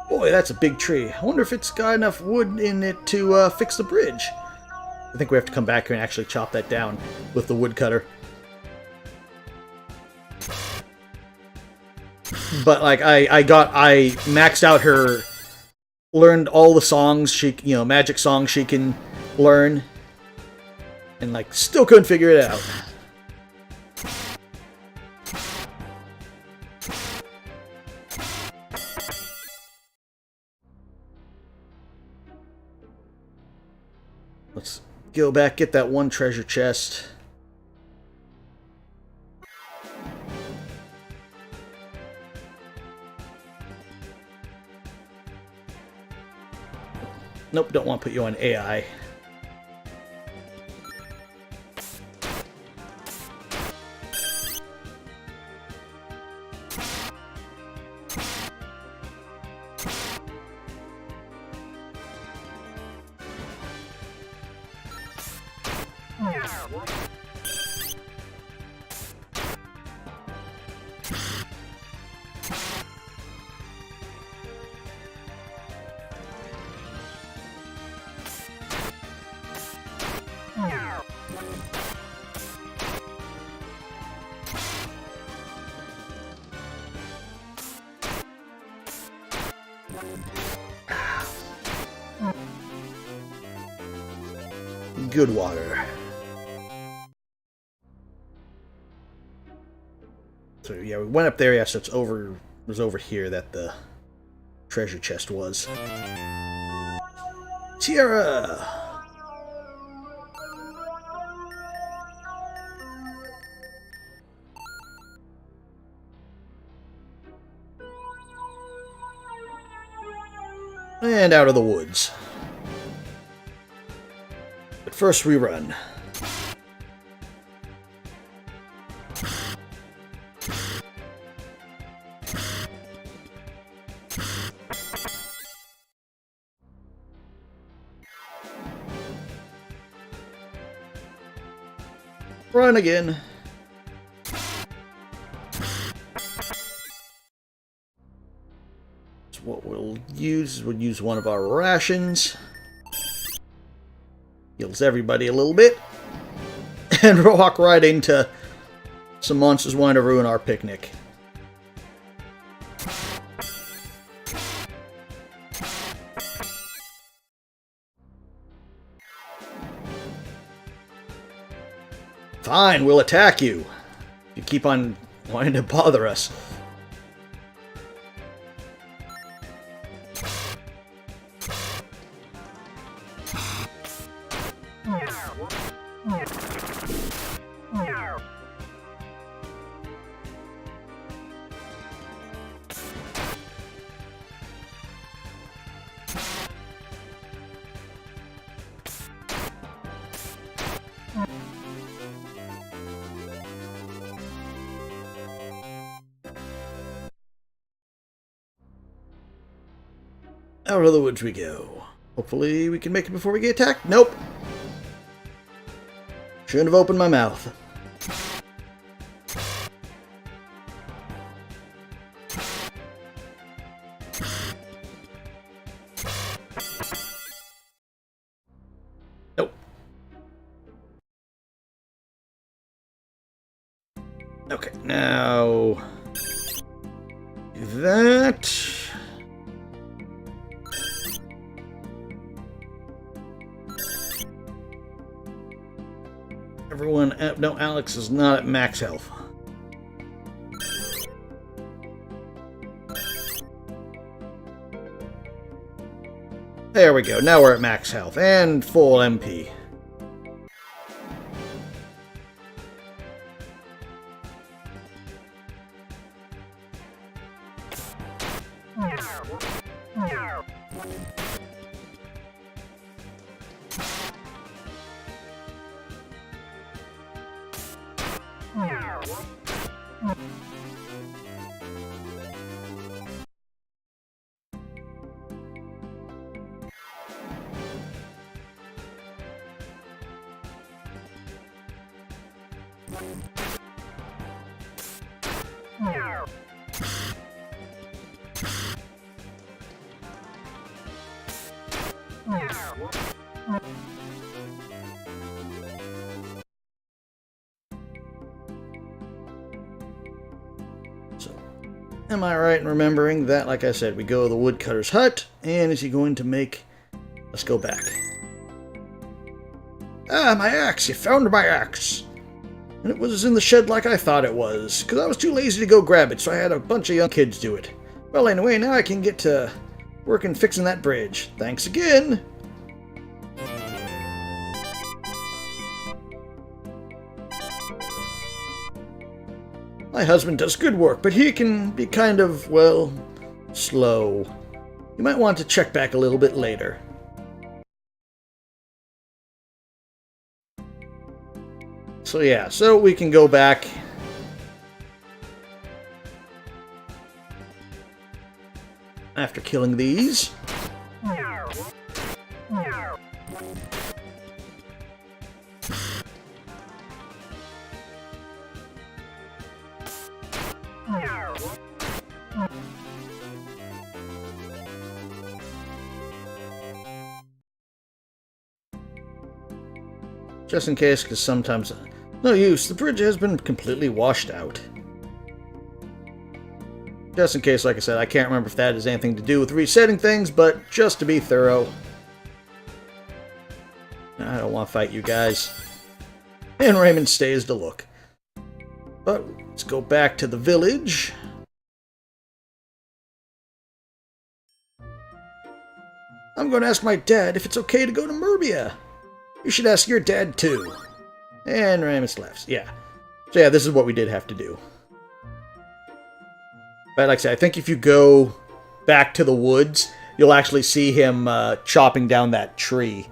Boy, that's a big tree. I wonder if it's got enough wood in it to fix the bridge. I think we have to come back here and actually chop that down with the woodcutter. But, like, I maxed out her... Learned all the songs she... You know, magic songs she can learn. And, like, still couldn't figure it out. Let's go back, get that one treasure chest. Nope, don't want to put you on AI. good water. So yeah, we went up there. Yeah, so it was over here that the treasure chest was. Tiara! And out of the woods. But first we run. Run again. So what we'll use one of our rations. Heals everybody a little bit. And walk right into some monsters wanting to ruin our picnic. Fine, we'll attack you. You keep on wanting to bother us. Out of the woods we go. Hopefully we can make it before we get attacked. Nope. Shouldn't have opened my mouth. Nope. Okay, now do that. Everyone, no, Alex is not at max health. There we go, now we're at max health and full MP. So, am I right in remembering that, like I said, we go to the woodcutter's hut, and is he going to make us go back? Ah, my axe! You found my axe! And it was in the shed like I thought it was, because I was too lazy to go grab it, so I had a bunch of young kids do it. Well, anyway, now I can get to working fixing that bridge. Thanks again! My husband does good work, but he can be kind of, well, slow. You might want to check back a little bit later. So yeah, so we can go back. After killing these. Just in case, because sometimes... No use, the bridge has been completely washed out. Just in case, like I said, I can't remember if that has anything to do with resetting things, but just to be thorough. I don't want to fight you guys. And Raymond stays to look. But let's go back to the village. I'm going to ask my dad if it's okay to go to Merbia. You should ask your dad too. And Ramus laughs. Yeah. So yeah, this is what we did have to do. But like I said, I think if you go back to the woods, you'll actually see him chopping down that tree.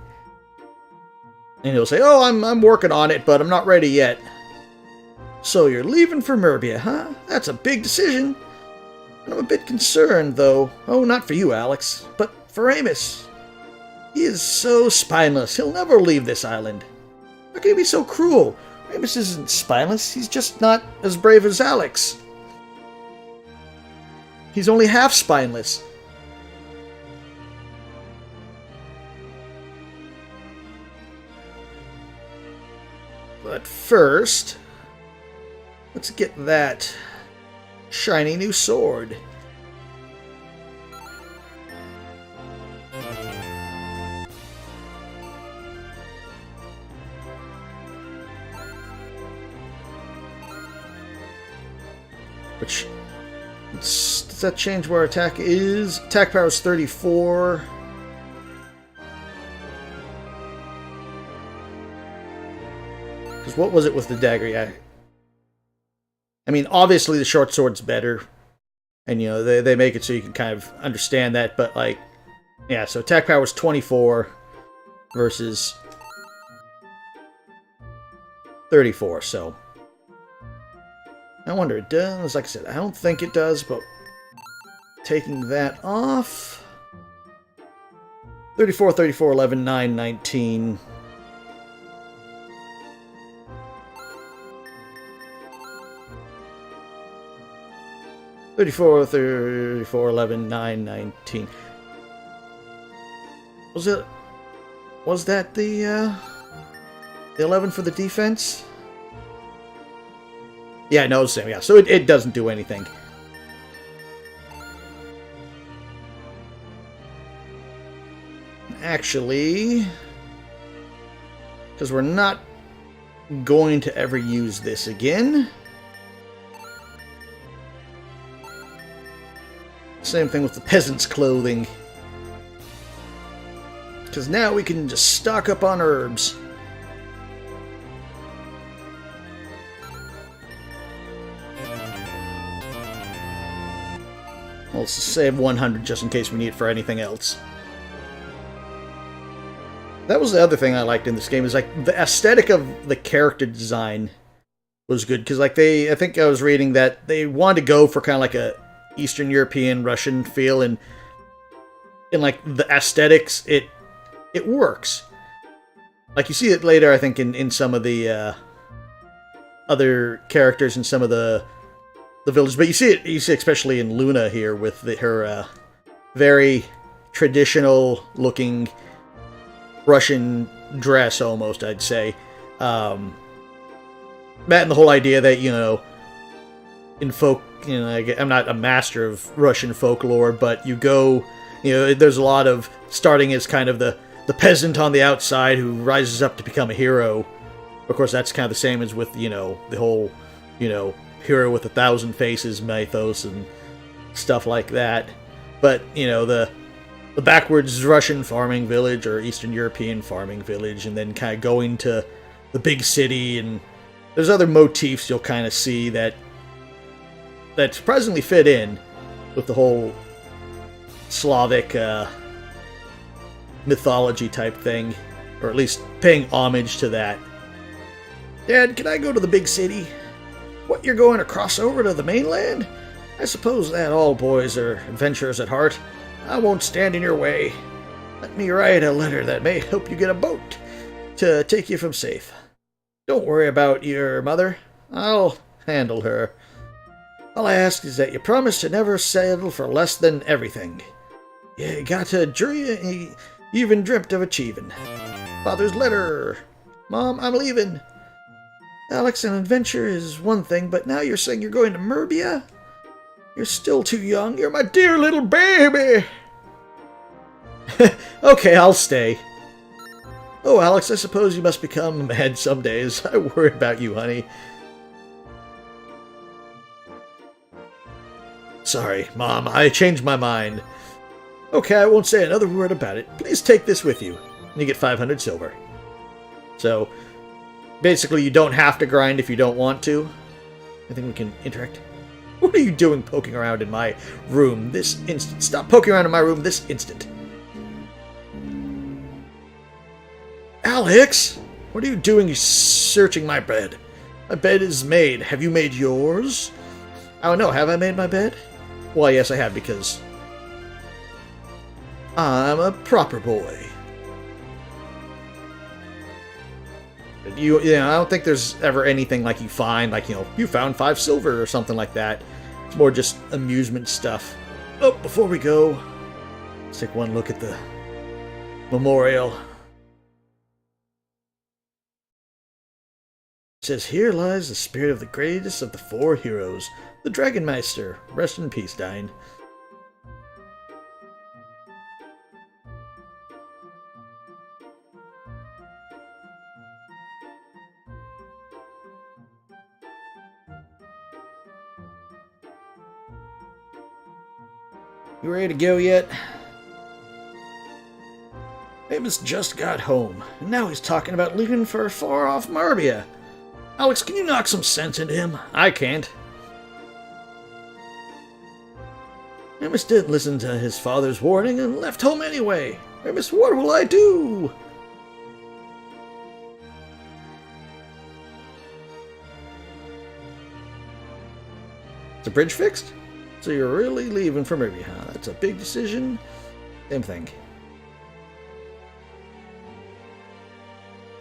And he'll say, oh, I'm working on it, but I'm not ready yet. So you're leaving for Merbia, huh? That's a big decision. And I'm a bit concerned, though. Oh, not for you, Alex, but for Amos. He is so spineless. He'll never leave this island. How can he be so cruel? Amos isn't spineless. He's just not as brave as Alex. He's only half spineless. But first, let's get that shiny new sword. Which, does that change where attack is? Attack power is 34. Because what was it with the dagger? Yeah. I mean, obviously the short sword's better. And, you know, they make it so you can kind of understand that. But, like, yeah, so attack power is 24 versus 34, so. I wonder, it does? Like I said, I don't think it does, but taking that off. 34, 34, 11, 9, 19. $34, 34, 11, 9, 19. Was that the 11 for the defense? Yeah, no, it's the same. Yeah, so it doesn't do anything. Actually, because we're not going to ever use this again. Same thing with the peasant's clothing. Because now we can just stock up on herbs. We'll save 100 just in case we need it for anything else. That was the other thing I liked in this game, is like the aesthetic of the character design was good. Because like I think I was reading that they wanted to go for kind of like a Eastern European Russian feel, and in like the aesthetics, it works. Like you see it later, I think, in some of the other characters in some of the village, but you see it especially in Luna here with her very traditional looking Russian dress, almost, I'd say. That and the whole idea that, you know, in folk, you know, I'm not a master of Russian folklore, but you go, you know, there's a lot of starting as kind of the peasant on the outside who rises up to become a hero. Of course, that's kind of the same as with, you know, the whole, you know, hero with 1,000 faces mythos and stuff like that. But, you know, the backwards Russian farming village or Eastern European farming village, and then kind of going to the big city, and there's other motifs you'll kind of see that surprisingly fit in with the whole Slavic mythology type thing, or at least paying homage to that. Dad, can I go to the big city? What, you're going to cross over to the mainland? I suppose that all boys are adventurers at heart. I won't stand in your way. Let me write a letter that may help you get a boat to take you from safe. Don't worry about your mother. I'll handle her. All I ask is that you promise to never settle for less than everything. You got to dream, you even dreamt of achieving. Father's letter. Mom, I'm leaving. Alex, an adventure is one thing, but now you're saying you're going to Merbia? You're still too young. You're my dear little baby. Okay, I'll stay. Oh, Alex, I suppose you must become a man some days. I worry about you, honey. Sorry, Mom, I changed my mind. Okay, I won't say another word about it. Please take this with you. And you get 500 silver. So, basically, you don't have to grind if you don't want to. I think we can interact. What are you doing poking around in my room this instant? Stop poking around in my room this instant. Alex! What are you doing searching my bed? My bed is made. Have you made yours? Oh no, have I made my bed? Well, yes, I have, because I'm a proper boy. I don't think there's ever anything like you find, like, you found 5 silver or something like that. It's more just amusement stuff. Oh, before we go, let's take one look at the memorial. It says, here lies the spirit of the greatest of the 4 heroes, the Dragon Meister. Rest in peace, Dine. You ready to go yet? Amos just got home, and now he's talking about leaving for far-off Marbia. Alex, can you knock some sense into him? I can't. Amos didn't listen to his father's warning and left home anyway. Amos, what will I do? Is the bridge fixed? So you're really leaving for Marbia, huh? That's a big decision. Same thing.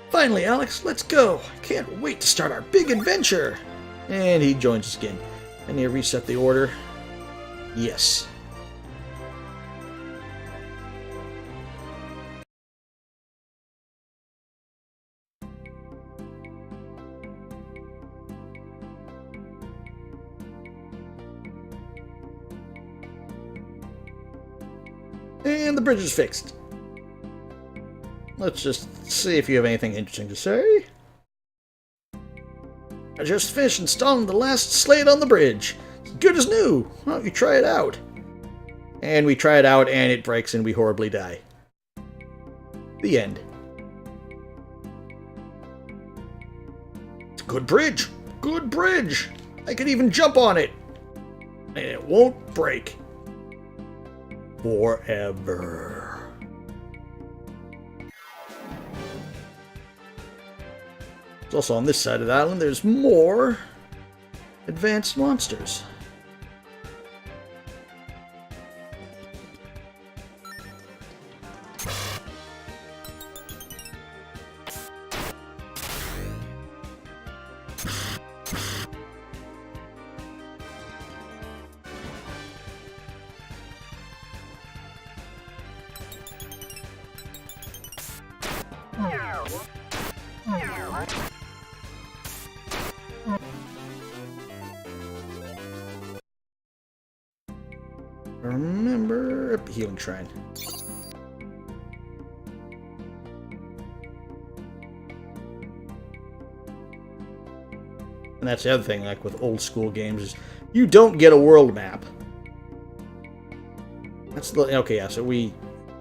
Finally, Alex, let's go. I can't wait to start our big adventure. And he joins us again. I need to reset the order. Yes. And the bridge is fixed. Let's just see if you have anything interesting to say. I just finished installing the last slate on the bridge. It's good as new. Why don't you try it out? And we try it out and it breaks and we horribly die. The end. It's a good bridge. Good bridge. I could even jump on it. And it won't break. Forever. Also on this side of the island, there's more advanced monsters. Remember healing shrine. And that's the other thing, like with old school games, is you don't get a world map. That's the okay, yeah. So we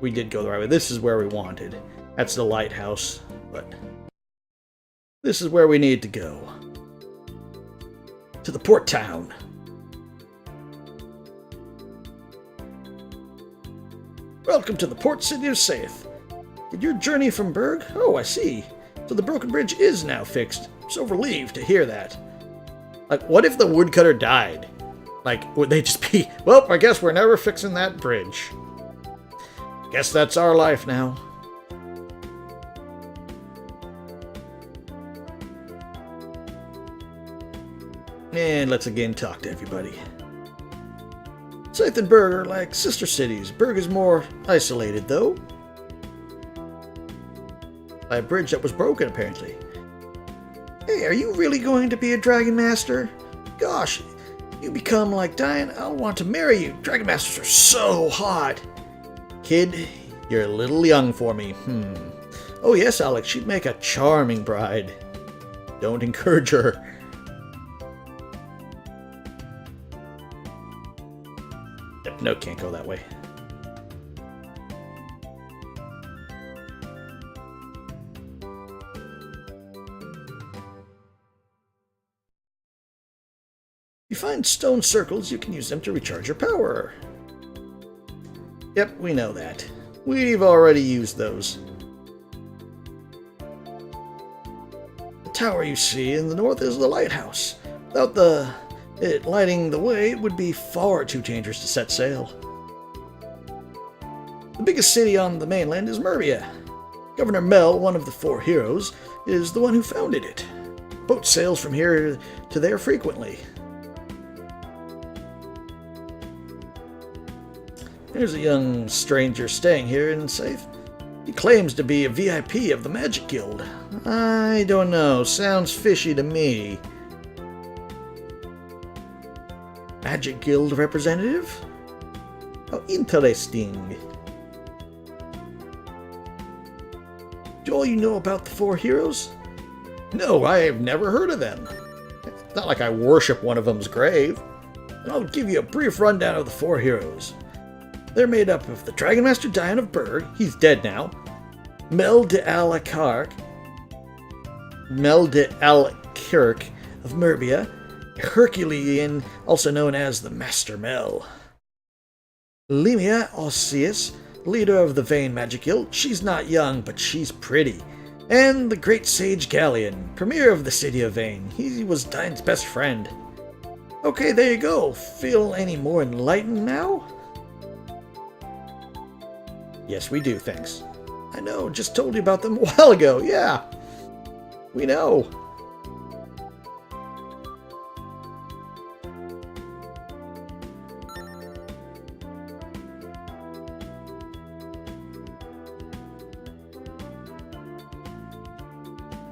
did go the right way. This is where we wanted. That's the lighthouse, but this is where we need to go. To the port town. Welcome to the port city of Saith. Did your journey from Berg? Oh, I see. So the broken bridge is now fixed. I'm so relieved to hear that. Like, what if the woodcutter died? Like, would they just be, well, I guess we're never fixing that bridge. Guess that's our life now. And let's again talk to everybody. Saith and Berg are like sister cities. Berg is more isolated, though. By a bridge that was broken, apparently. Hey, are you really going to be a Dragon Master? Gosh, you become like Diane, I'll want to marry you. Dragon Masters are so hot. Kid, you're a little young for me. Oh yes, Alex, she'd make a charming bride. Don't encourage her. Yep, no, can't go that way. You find stone circles, you can use them to recharge your power. Yep, we know that. We've already used those. The tower you see in the north is the lighthouse. Without it lighting the way, it would be far too dangerous to set sail. The biggest city on the mainland is Merbia. Governor Mel, one of the 4 heroes, is the one who founded it. Boat sails from here to there frequently. There's a young stranger staying here and safe. He claims to be a VIP of the Magic Guild. I don't know, sounds fishy to me. Magic Guild representative? How interesting. Do all you know about the 4 heroes? No, I have never heard of them. It's not like I worship one of them's grave. And I'll give you a brief rundown of the 4 heroes. They're made up of the Dragon Master Dion of Berg, he's dead now, Mel de Alakirk of Merbia, Herculean, also known as the Master Mel. Limia Osseus, leader of the Vane Magic Guild, she's not young, but she's pretty. And the Great Sage Galleon, premier of the city of Vane, he was Dion's best friend. Okay, there you go. Feel any more enlightened now? Yes, we do, thanks. I know, just told you about them a while ago, yeah. We know.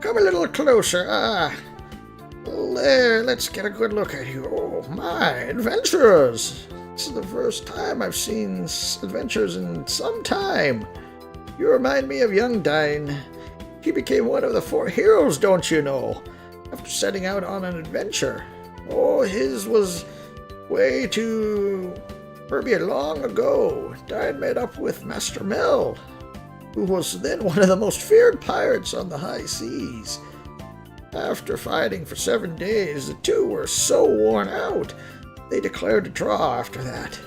Come a little closer, there, let's get a good look at you. Oh, my adventurers! This is the first time I've seen adventures in some time. You remind me of young Dine. He became one of the 4 heroes, don't you know, after setting out on an adventure. Oh, his was way to Merbia long ago. Dine met up with Master Mel, who was then one of the most feared pirates on the high seas. After fighting for 7 days, the two were so worn out, they declared a draw after that.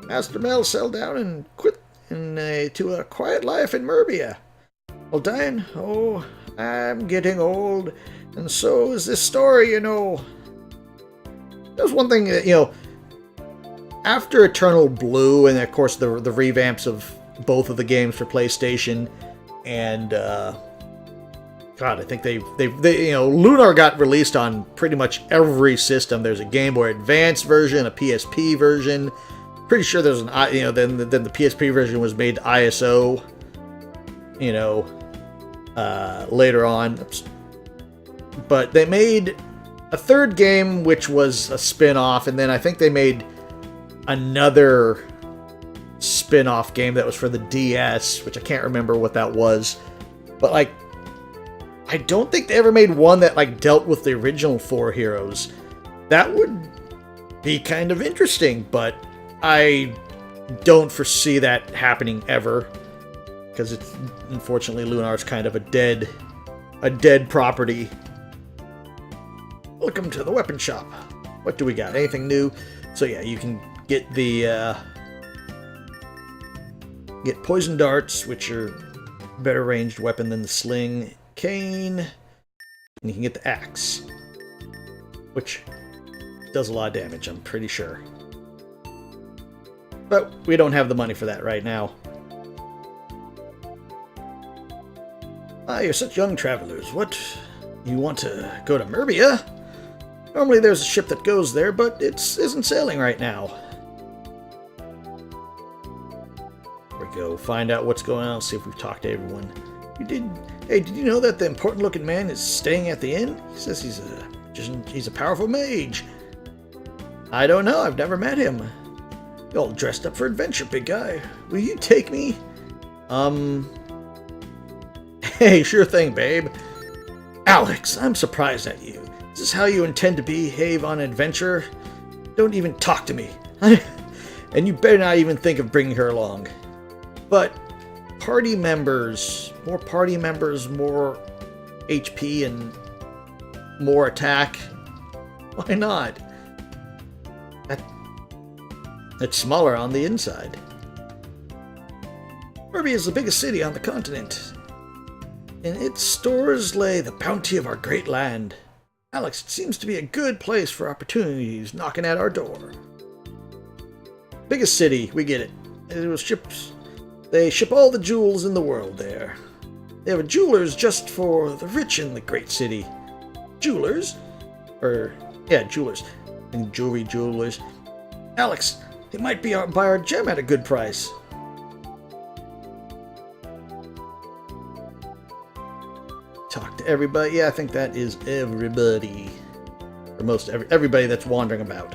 Master Mel settled down and quit to a quiet life in Merbia. Well, Diane, oh, I'm getting old, and so is this story, you know. There's one thing that, you know, after Eternal Blue, and of course the revamps of both of the games for PlayStation, and God, I think they you know, Lunar got released on pretty much every system. There's a Game Boy Advance version, a PSP version. Pretty sure there's an, you know, then the PSP version was made ISO, you know, later on. But they made a 3rd game, which was a spin-off, and then I think they made another spin-off game that was for the DS, which I can't remember what that was. But, like, I don't think they ever made one that, like, dealt with the original 4 heroes. That would be kind of interesting, but I don't foresee that happening ever, because it's, unfortunately, Lunar's kind of a dead property. Welcome to the weapon shop. What do we got? Anything new? So yeah, you can get the get poison darts, which are a better ranged weapon than the sling, cane, and you can get the axe, which does a lot of damage, I'm pretty sure. But we don't have the money for that right now. You're such young travelers. What? You want to go to Merbia? Normally there's a ship that goes there, but it isn't sailing right now. There we go. Find out what's going on. See if we've talked to everyone. You did. Hey, did you know that the important-looking man is staying at the inn? He says he's a powerful mage. I don't know. I've never met him. You're all dressed up for adventure, big guy. Will you take me? Hey, sure thing, babe. Alex, I'm surprised at you. Is this how you intend to behave on an adventure? Don't even talk to me. And you better not even think of bringing her along. But party members, more HP and more attack. Why not? It's smaller on the inside. Murby is the biggest city on the continent. In its stores lay the bounty of our great land. Alex, it seems to be a good place for opportunities knocking at our door. Biggest city, we get it. They ship all the jewels in the world there. They have a jewelers just for the rich in the great city. Jewelers? Jewelers. And jewelers. Alex, they might buy our gem at a good price. Talk to everybody. Yeah, I think that is everybody. Or most everybody that's wandering about.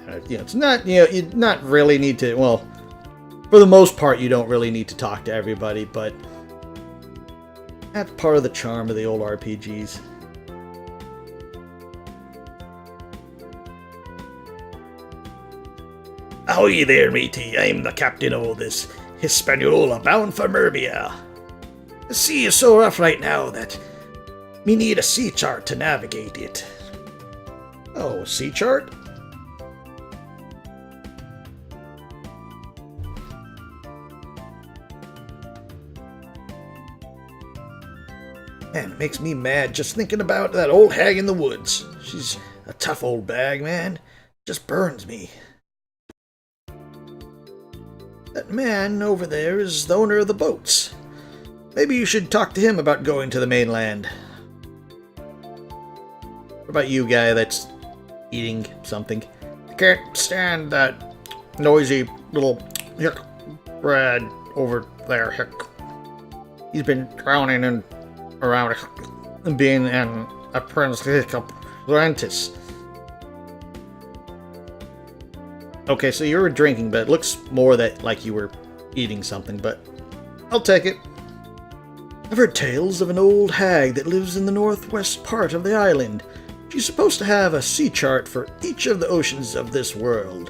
It's not, you not really need to, well, for the most part, you don't really need to talk to everybody, but that's part of the charm of the old RPGs. Ahoy there, matey. I'm the captain of this Hispaniola bound for Murbia. The sea is so rough right now that we need a sea chart to navigate it. Oh, sea chart? Man, it makes me mad just thinking about that old hag in the woods. She's a tough old bag, man. Just burns me. That man over there is the owner of the boats. Maybe you should talk to him about going to the mainland. What about you, guy that's eating something? I can't stand that noisy little hick Brad over there, hick. He's been drowning in around being an apprentice. Okay, so you were drinking, but it looks more that like you were eating something, but I'll take it. I've heard tales of an old hag that lives in the northwest part of the island. She's supposed to have a sea chart for each of the oceans of this world.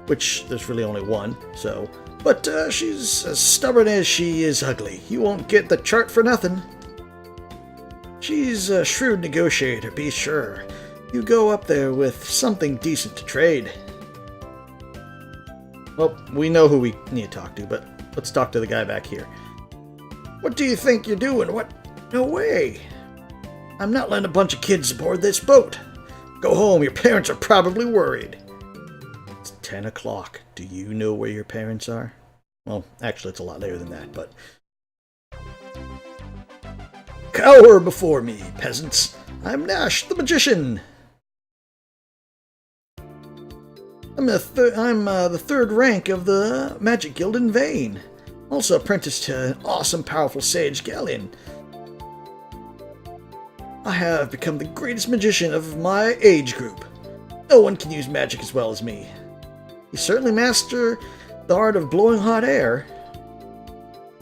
Which, there's really only one, so... But she's as stubborn as she is ugly. You won't get the chart for nothing. She's a shrewd negotiator, be sure. You go up there with something decent to trade. Well, we know who we need to talk to, but let's talk to the guy back here. What do you think you're doing? What? No way. I'm not letting a bunch of kids aboard this boat. Go home, your parents are probably worried. It's 10 o'clock. Do you know where your parents are? Well, actually, it's a lot later than that, but... Cower before me, peasants. I'm Nash, the magician. I'm the third rank of the Magic Guild in Vane. Also apprenticed to an awesome, powerful sage, Galleon. I have become the greatest magician of my age group. No one can use magic as well as me. You certainly master the art of blowing hot air.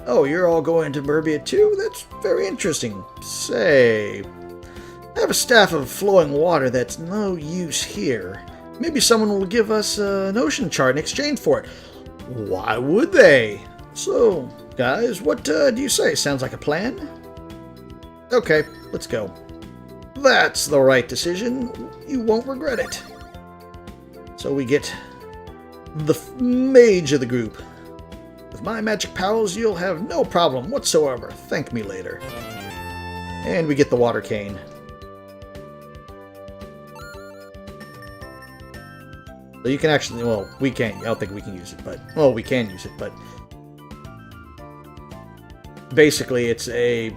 Oh, you're all going to Murbia too? That's very interesting. Say, I have a staff of flowing water that's no use here. Maybe someone will give us an ocean chart in exchange for it. Why would they? So, guys, what do you say? Sounds like a plan? Okay, let's go. That's the right decision. You won't regret it. So we get the mage of the group. With my magic powers, you'll have no problem whatsoever. Thank me later. And we get the water cane. So you can actually, well, we can't, I don't think we can use it, but, well, we can use it, but basically it's a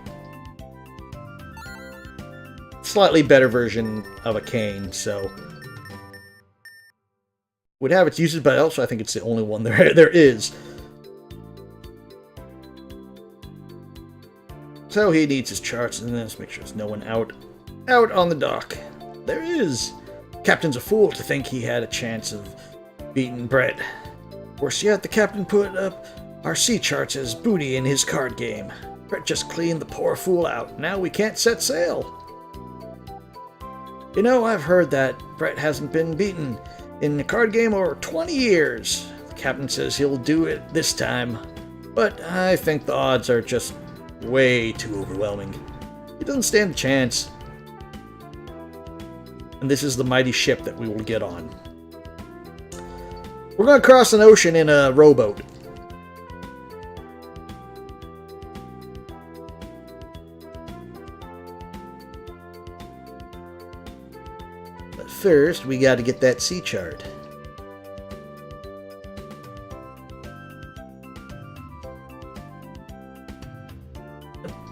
slightly better version of a cane, so would have its uses, but also I think it's the only one there is. So he needs his charts, and let's make sure there's no one out on the dock. There is. Captain's a fool to think he had a chance of beating Brett. Worse yet, the captain put up Our sea charts as booty in his card game. Brett just cleaned the poor fool out. Now we can't set sail. You know, I've heard that Brett hasn't been beaten in the card game over 20 years. The captain says he'll do it this time. But I think the odds are just way too overwhelming. He doesn't stand a chance. And this is the mighty ship that we will get on. We're going to cross an ocean in a rowboat. But first, we got to get that sea chart.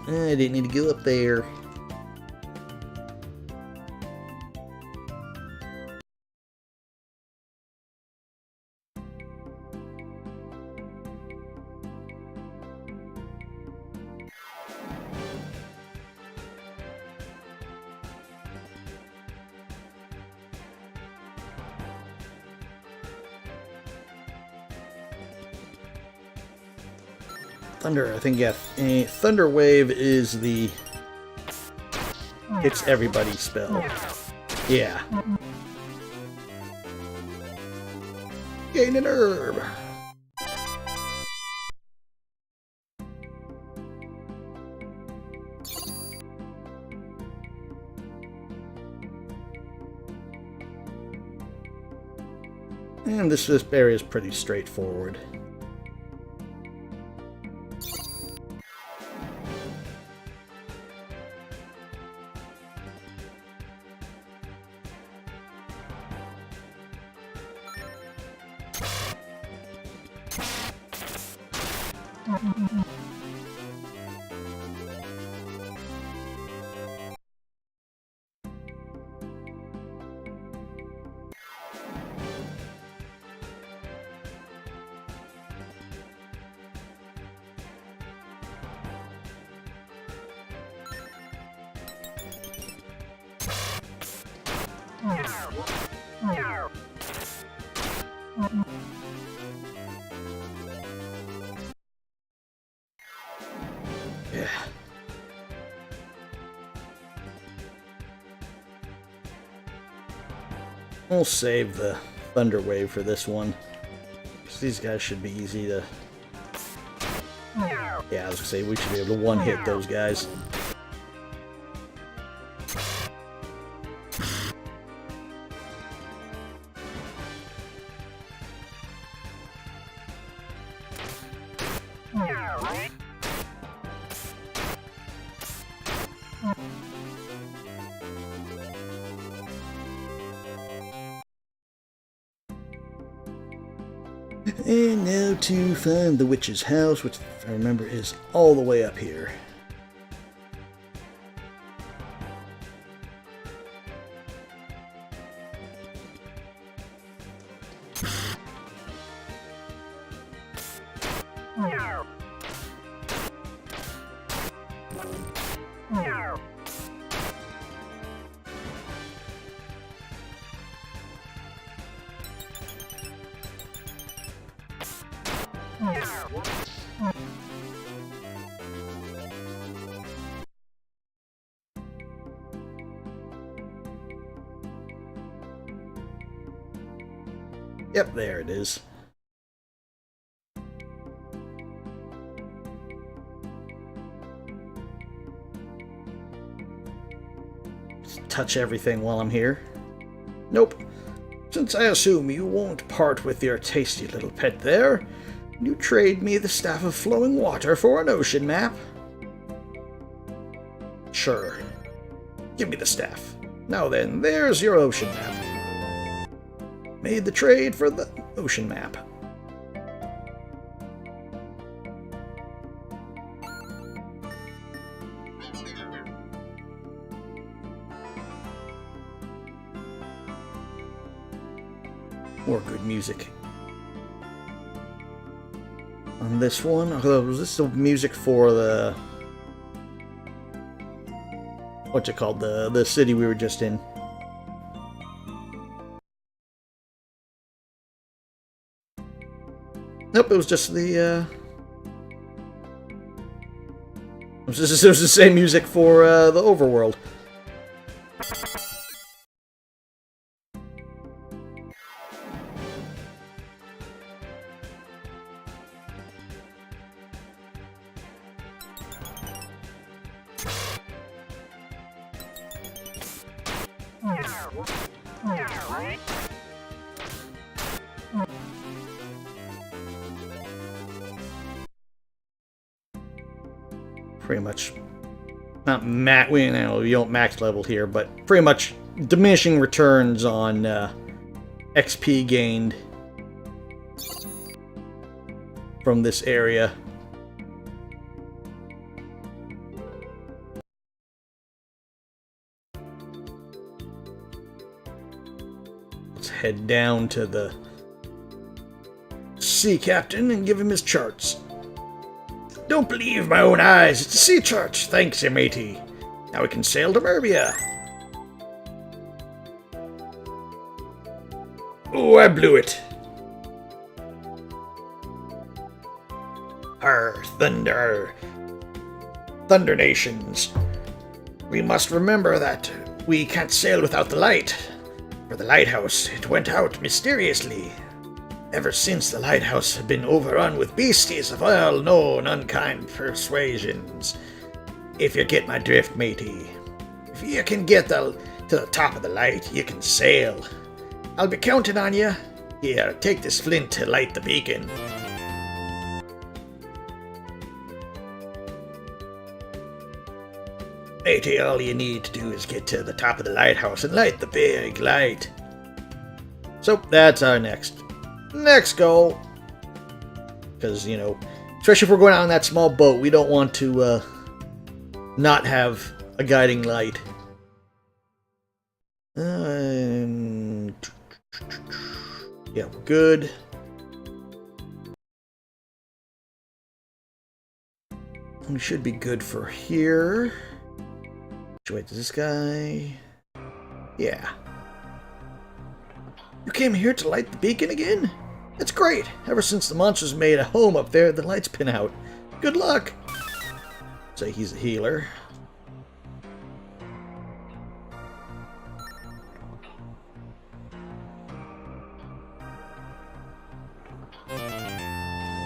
I didn't need to go up there. Thunder, I think, yeah. Thunder Wave is the hits everybody spell. Yeah. Gain an herb. And this area is pretty straightforward. Yeah. We'll save the Thunder Wave for this one. These guys should be easy to... Yeah, I was gonna say, we should be able to one-hit those guys. And now to find the witch's house, which, if I remember, is all the way up here. Yep, there it is. Just touch everything while I'm here. Nope. Since I assume you won't part with your tasty little pet there, you trade me the Staff of Flowing Water for an ocean map? Sure. Give me the staff. Now then, there's your ocean map. Made the trade for the ocean map. More good music. On this one, was this the music for the... what's it called? The city we were just in. Nope, it was just the This is the same music for the overworld. Pretty much, not we don't max level here, but pretty much diminishing returns on XP gained from this area. Let's head down to the sea captain and give him his charts. Don't believe my own eyes. It's a sea chart. Thanks, matey. Now we can sail to Merbia. Oh, I blew it. Arr, Thunder. Thunder Nations. We must remember that we can't sail without the light. For the lighthouse, it went out mysteriously. Ever since the lighthouse had been overrun with beasties of all known unkind persuasions. If you get my drift, matey. If you can get to the top of the light, you can sail. I'll be counting on you. Here, take this flint to light the beacon. Matey, all you need to do is get to the top of the lighthouse and light the big light. So, that's our next goal. Because, you know, especially if we're going out on that small boat, we don't want to not have a guiding light. Yeah, we're good. We should be good for here. Wait, does this guy... Yeah. You came here to light the beacon again? That's great. Ever since the monsters made a home up there, the light's been out. Good luck. So he's a healer.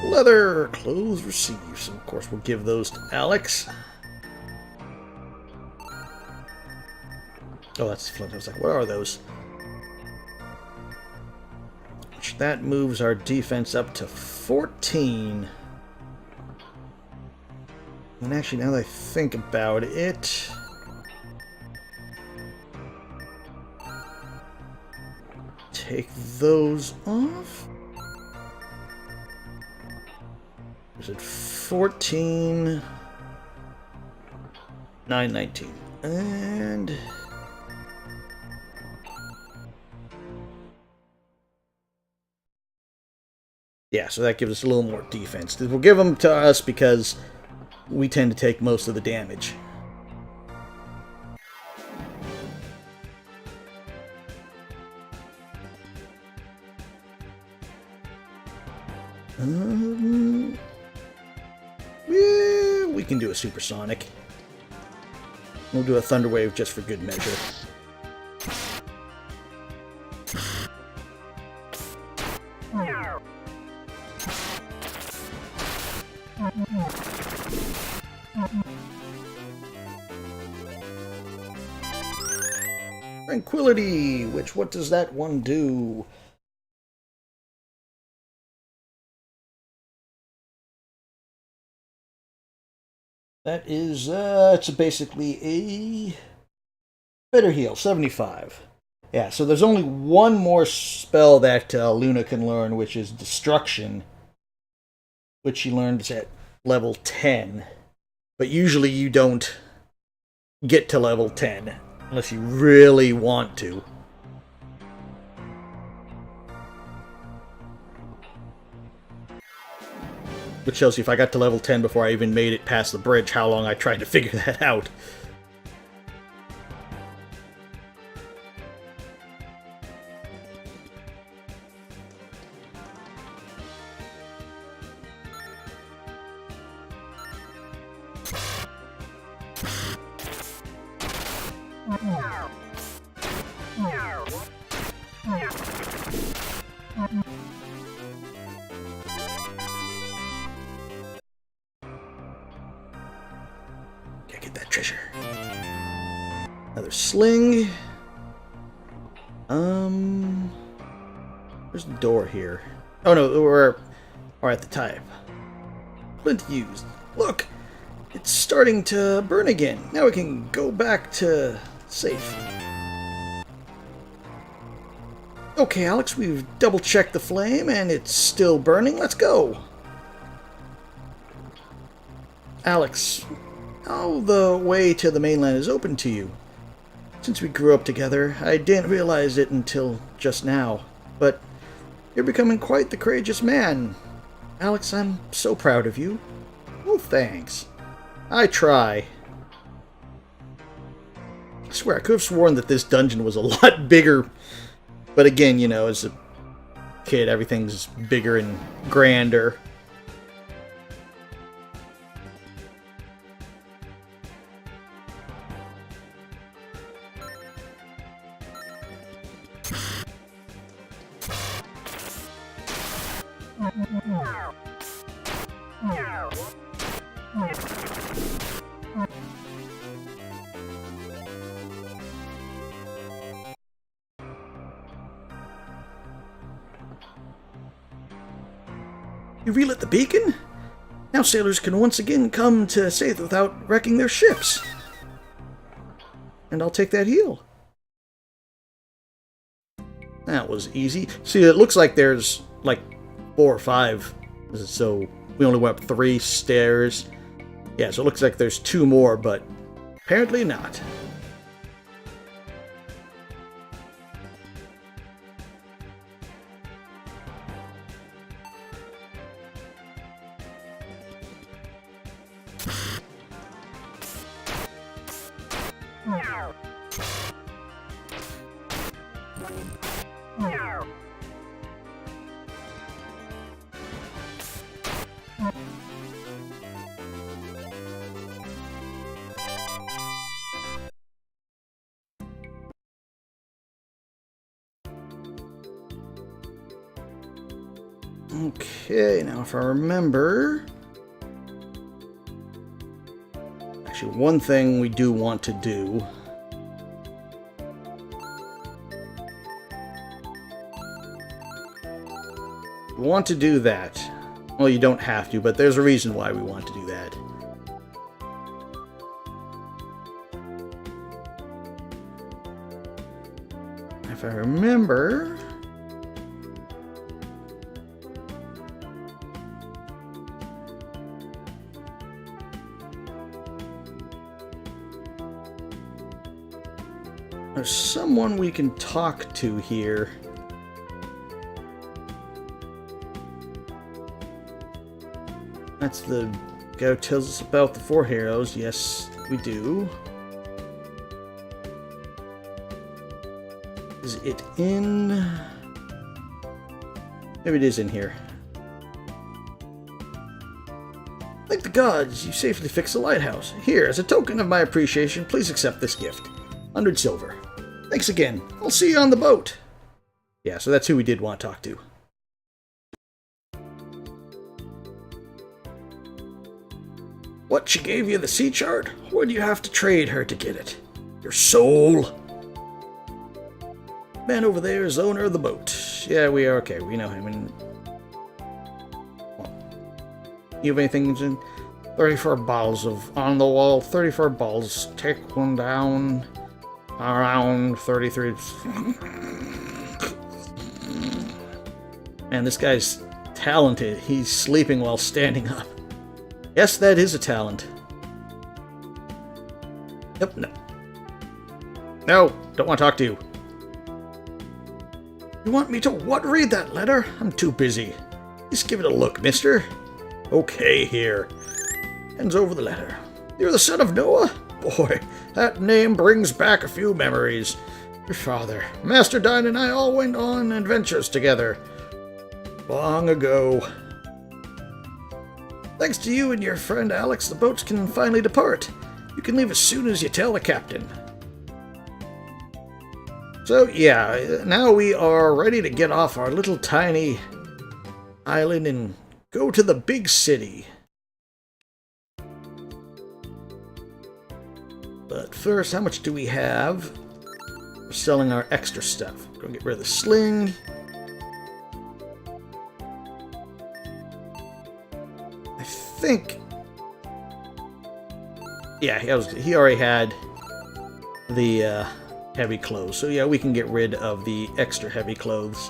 Leather clothes received. So of course we'll give those to Alex. Oh, that's flint. I was like, what are those? That moves our defense up to 14. And actually, now that I think about it... Take those off? Is it 14? 9, 19. And... yeah, so that gives us a little more defense. We'll give them to us because we tend to take most of the damage. Yeah, we can do a supersonic. We'll do a thunder wave just for good measure. Tranquility, which, what does that one do? That is, it's basically a better heal, 75. Yeah, so there's only one more spell that Luna can learn, which is Destruction, which she learns at level 10. But usually you don't get to level 10. Unless you really want to. Which shows you if I got to level 10 before I even made it past the bridge, how long I tried to figure that out. Gotta get that treasure. Another sling. There's the door here. Oh no, we're at the type. Flint used. Look! It's starting to burn again. Now we can go back to safe. Okay, Alex, we've double-checked the flame and it's still burning. Let's go! Alex, how the way to the mainland is open to you? Since we grew up together, I didn't realize it until just now. But you're becoming quite the courageous man. Alex, I'm so proud of you. Oh, thanks. I try. I swear, I could have sworn that this dungeon was a lot bigger. But again, you know, as a kid, everything's bigger and grander. You relit the beacon? Now sailors can once again come to safe without wrecking their ships. And I'll take that heal. That was easy. See, it looks like there's like 4 or 5. So we only went up 3 stairs. Yeah, so it looks like there's 2 more, but apparently not. Okay, now if I remember... Actually, one thing we do want to do... We want to do that. Well, you don't have to, but there's a reason why we want to do that. If I remember... There's someone we can talk to here. That's the guy who tells us about the 4 heroes. Yes, we do. Is it in... Maybe it is in here. Thank the gods, you safely fixed the lighthouse. Here, as a token of my appreciation, please accept this gift. 100 silver. Thanks again. I'll see you on the boat. Yeah, so that's who we did want to talk to. What, she gave you the sea chart? Or do you have to trade her to get it? Your soul? Man over there is owner of the boat. Yeah, we are okay. We know him. And well, you have anything in 34 balls of on the wall? 34 balls. Take one down. Around 33. Man, this guy's talented. He's sleeping while standing up. Yes, that is a talent. Nope, no. No, don't want to talk to you. You want me to what? Read that letter? I'm too busy. Just give it a look, mister. Okay, here. Hands over the letter. You're the son of Noah? Boy, that name brings back a few memories. Your father, Master Dine, and I all went on adventures together. Long ago. Thanks to you and your friend Alex, the boats can finally depart. You can leave as soon as you tell the captain. So yeah, now we are ready to get off our little tiny island and go to the big city. But first, how much do we have? We're selling our extra stuff. We're gonna get rid of the sling. I think... yeah, he already had the heavy clothes. So yeah, we can get rid of the extra heavy clothes.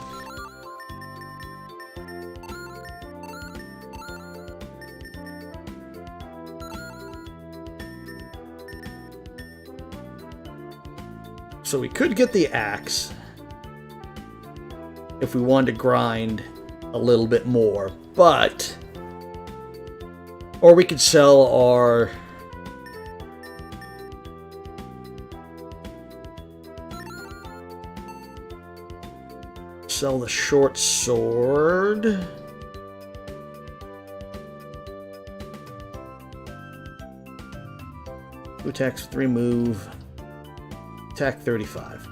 So we could get the axe if we wanted to grind a little bit more, but... or we could sell our... sell the short sword. Two attacks, 3 move. Attack 35.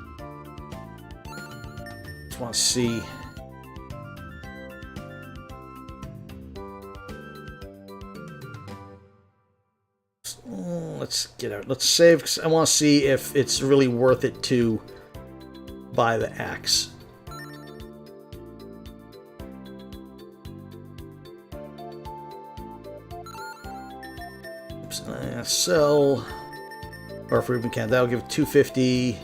Just want to see. Let's get out. Let's save, because I want to see if it's really worth it to buy the axe. Oops, sell. Or if we even can, that'll give 250.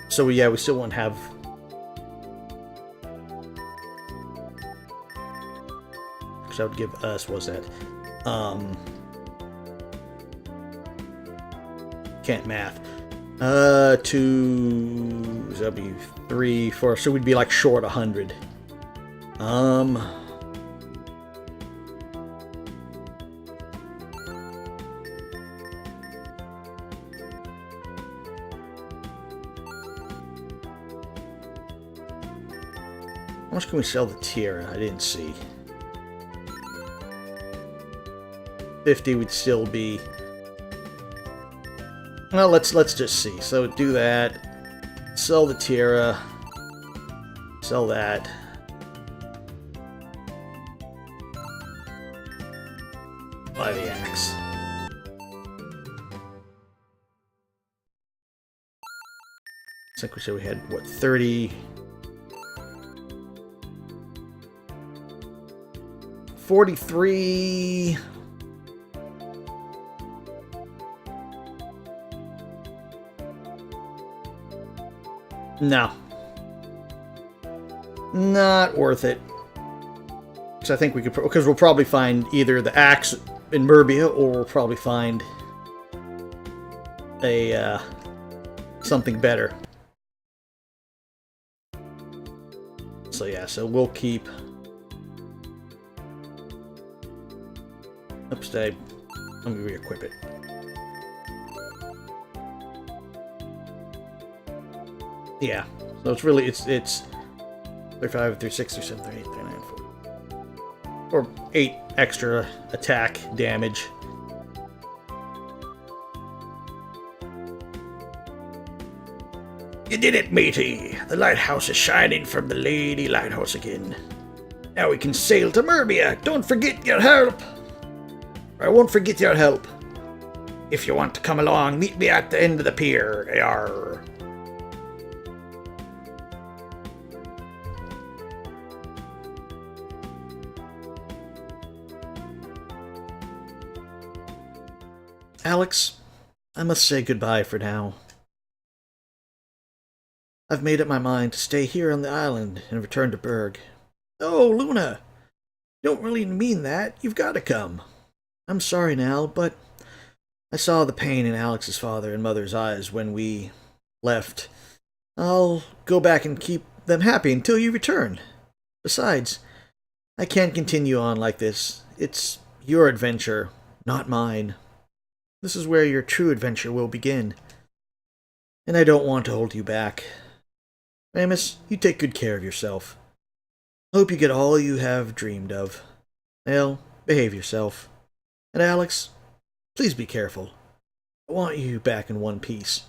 So yeah, we still won't have... because that would give us, what's that? Can't math. 2... that'd be 3, 4, so we'd be like short 100. How much can we sell the tier? I didn't see. 50 would still be... well, let's just see. So do that. Sell the Tira. Sell that. Buy the axe. I think we said we had, what, 30... 43... no. Not worth it. Because I think we could... because we'll probably find either the axe in Merbia, or we'll probably find a, something better. So yeah, so we'll keep... oops, let me re-equip it. Yeah, so it's really, it's 35, 36, 37, 38, 39, 40. Or 8 extra attack damage. You did it, matey! The lighthouse is shining from the Lady Lighthouse again. Now we can sail to Merbia. Don't forget your help! I won't forget your help. If you want to come along, meet me at the end of the pier. Arr. Alex, I must say goodbye for now. I've made up my mind to stay here on the island and return to Berg. Oh, Luna! Don't really mean that. You've got to come. I'm sorry, Nal, but I saw the pain in Alex's father and mother's eyes when we left. I'll go back and keep them happy until you return. Besides, I can't continue on like this. It's your adventure, not mine. This is where your true adventure will begin. And I don't want to hold you back. Amos, you take good care of yourself. I hope you get all you have dreamed of. Nell, behave yourself. And Alex, please be careful. I want you back in one piece.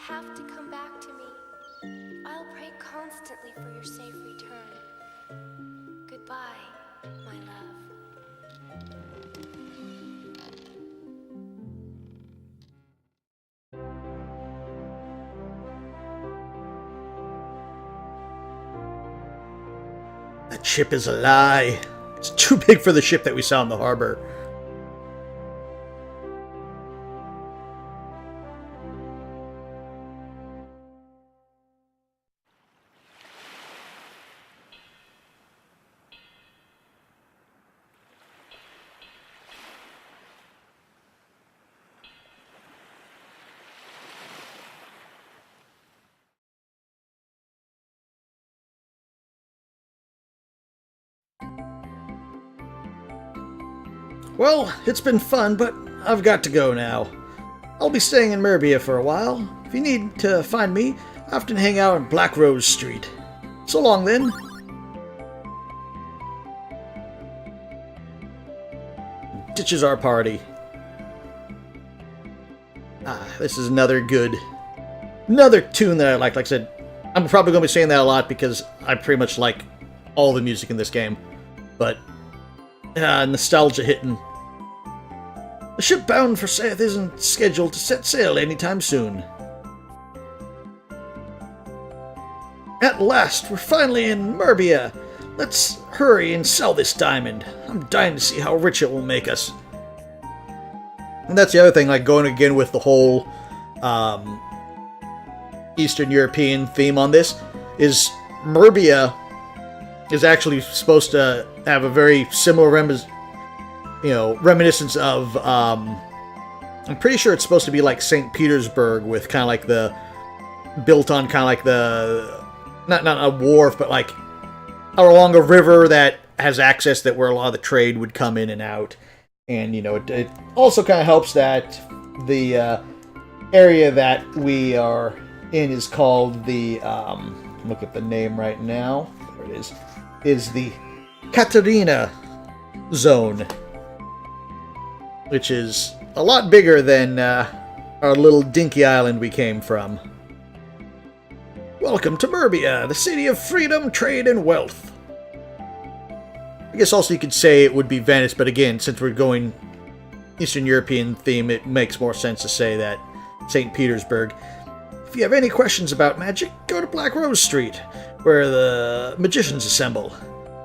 have to come back to me. I'll pray constantly for your safe return. Goodbye, my love. That ship is a lie. It's too big for the ship that we saw in the harbor. Well, it's been fun, but I've got to go now. I'll be staying in Merbia for a while. If you need to find me, I often hang out on Black Rose Street. So long, then. Ditches our party. This is another tune that I like. Like I said, I'm probably going to be saying that a lot because I pretty much like all the music in this game. But, nostalgia hitting. The ship bound for Seth isn't scheduled to set sail anytime soon. At last, we're finally in Merbia. Let's hurry and sell this diamond. I'm dying to see how rich it will make us. And that's the other thing, like going again with the whole Eastern European theme on this, is Merbia is actually supposed to have a very similar reminiscence of, I'm pretty sure it's supposed to be like St. Petersburg with kind of like the, built on kind of like the, not a wharf, but like along a river that has access that where a lot of the trade would come in and out. And, it also kind of helps that the area that we are in is called the, look at the name right now, there it is the Katerina Zone, which is a lot bigger than our little dinky island we came from. Welcome to Merbia, the city of freedom, trade, and wealth. I guess also you could say it would be Venice, but again, since we're going Eastern European theme, it makes more sense to say that St. Petersburg. If you have any questions about magic, go to Black Rose Street, where the magicians assemble.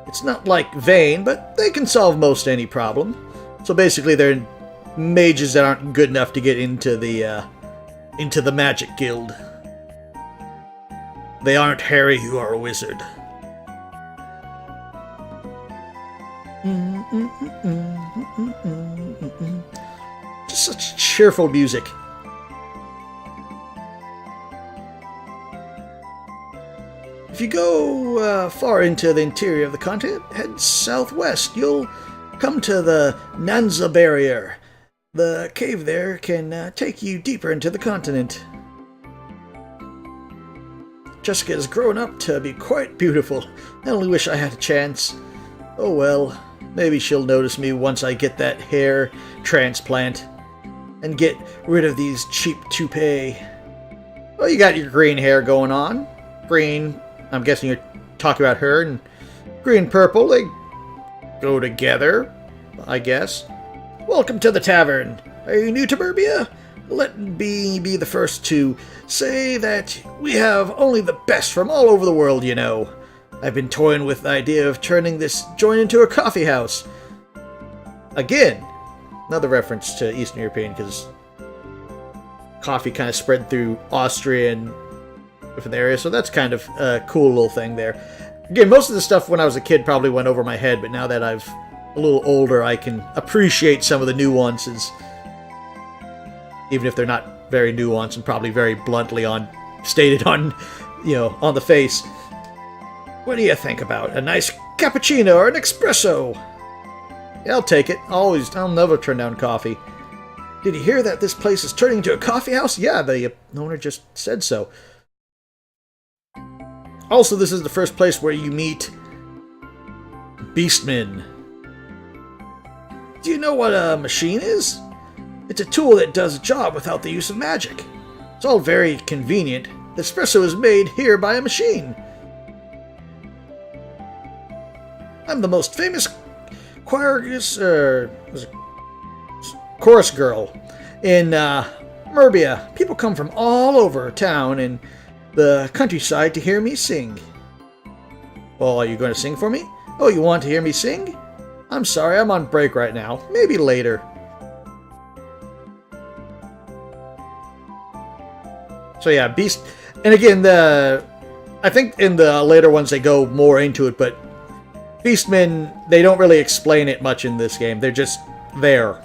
It's not like Vane, but they can solve most any problem. So basically, they're mages that aren't good enough to get into the Magic Guild. They aren't Harry, you are a wizard. Just such cheerful music. If you go far into the interior of the continent, head southwest. You'll come to the Nanza Barrier. The cave there can take you deeper into the continent. Jessica has grown up to be quite beautiful. I only wish I had a chance. Oh well, maybe she'll notice me once I get that hair transplant and get rid of these cheap toupees. Well, you got your green hair going on. Green, I'm guessing you're talking about her, and green-purple, they go together, I guess. Welcome to the tavern. Are you new to Merbia? Let me be the first to say that we have only the best from all over the world, you know. I've been toying with the idea of turning this joint into a coffee house. Again, another reference to Eastern European, because coffee kind of spread through Austria and different areas, so that's kind of a cool little thing there. Again, most of the stuff when I was a kid probably went over my head, but now that I've a little older, I can appreciate some of the nuances, even if they're not very nuanced and probably very bluntly stated on the face. What do you think about a nice cappuccino or an espresso? Yeah, I'll take it. I'll never turn down coffee. Did you hear that this place is turning into a coffee house? Yeah, the owner just said so. Also, this is the first place where you meet Beastmen. Do you know what a machine is? It's a tool that does a job without the use of magic. It's all very convenient. The espresso is made here by a machine. I'm the most famous chorus girl in Merbia. People come from all over town and the countryside to hear me sing. Well, are you going to sing for me? Oh, you want to hear me sing? I'm sorry, I'm on break right now. Maybe later. So yeah, Beast... And again, I think in the later ones they go more into it, but Beastmen, they don't really explain it much in this game. They're just there.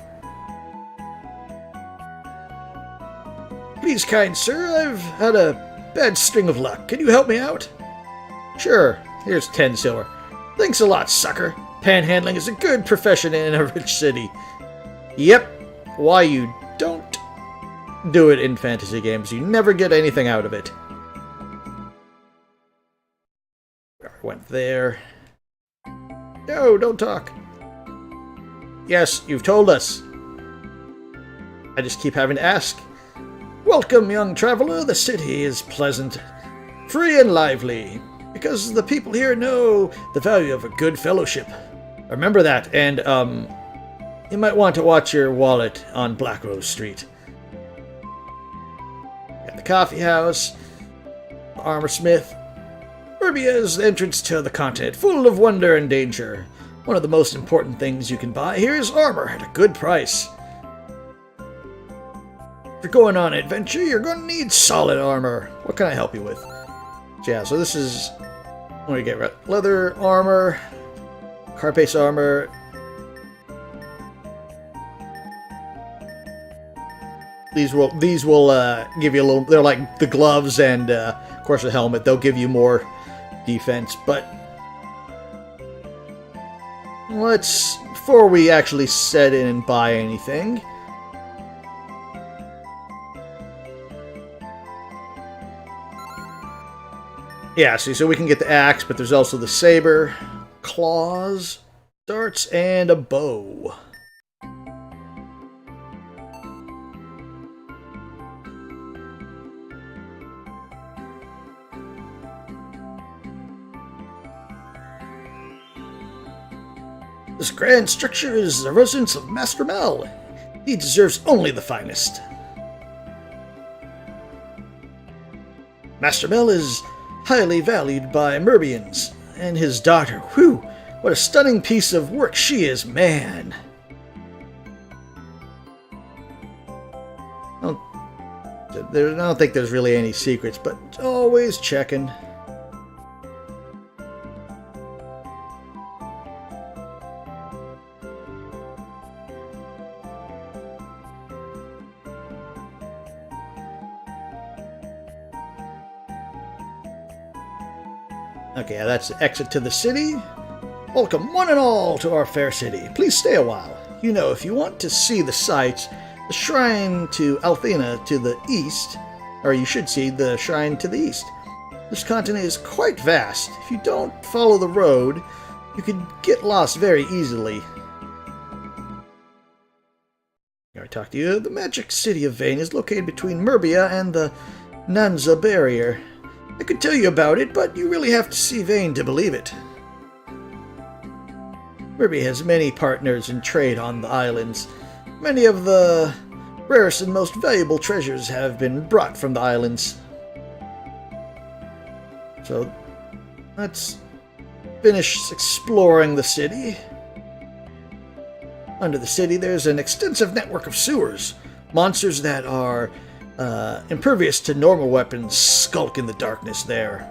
Please, kind sir, I've had a bad string of luck. Can you help me out? Sure, here's 10 silver. Thanks a lot, sucker. Panhandling is a good profession in a rich city. Yep, why you don't do it in fantasy games. You never get anything out of it. I went there. No, don't talk. Yes, you've told us. I just keep having to ask. Welcome, young traveler. The city is pleasant, free and lively, because the people here know the value of a good fellowship. Remember that, and, you might want to watch your wallet on Black Rose Street. Got the coffee house, the armor smith. Merbia is the entrance to the continent, full of wonder and danger. One of the most important things you can buy here is armor at a good price. If you're going on an adventure, you're going to need solid armor. What can I help you with? So yeah, so this is... What do you get? Leather armor, carapace armor. These will give you a little... They're like the gloves and, of course, the helmet. They'll give you more defense, but... Let's... Before we actually set in and buy anything... Yeah, see, so we can get the axe, but there's also the saber, claws, darts, and a bow. This grand structure is the residence of Master Mel. He deserves only the finest. Master Mel is highly valued by Merbians, and his daughter. Whew, what a stunning piece of work she is, man. I don't think there's really any secrets, but always checking. Okay, that's the exit to the city. Welcome one and all to our fair city. Please stay a while. You know, if you want to see the sights, the shrine to Althena to the east, or you should see the shrine to the east. This continent is quite vast. If you don't follow the road, you could get lost very easily. Here I talk to you. The magic city of Vane is located between Merbia and the Nanza barrier. I could tell you about it, but you really have to see Vane to believe it. Merbia has many partners in trade on the islands. Many of the rarest and most valuable treasures have been brought from the islands. So, let's finish exploring the city. Under the city, there's an extensive network of sewers. Monsters that are impervious to normal weapons skulk in the darkness there.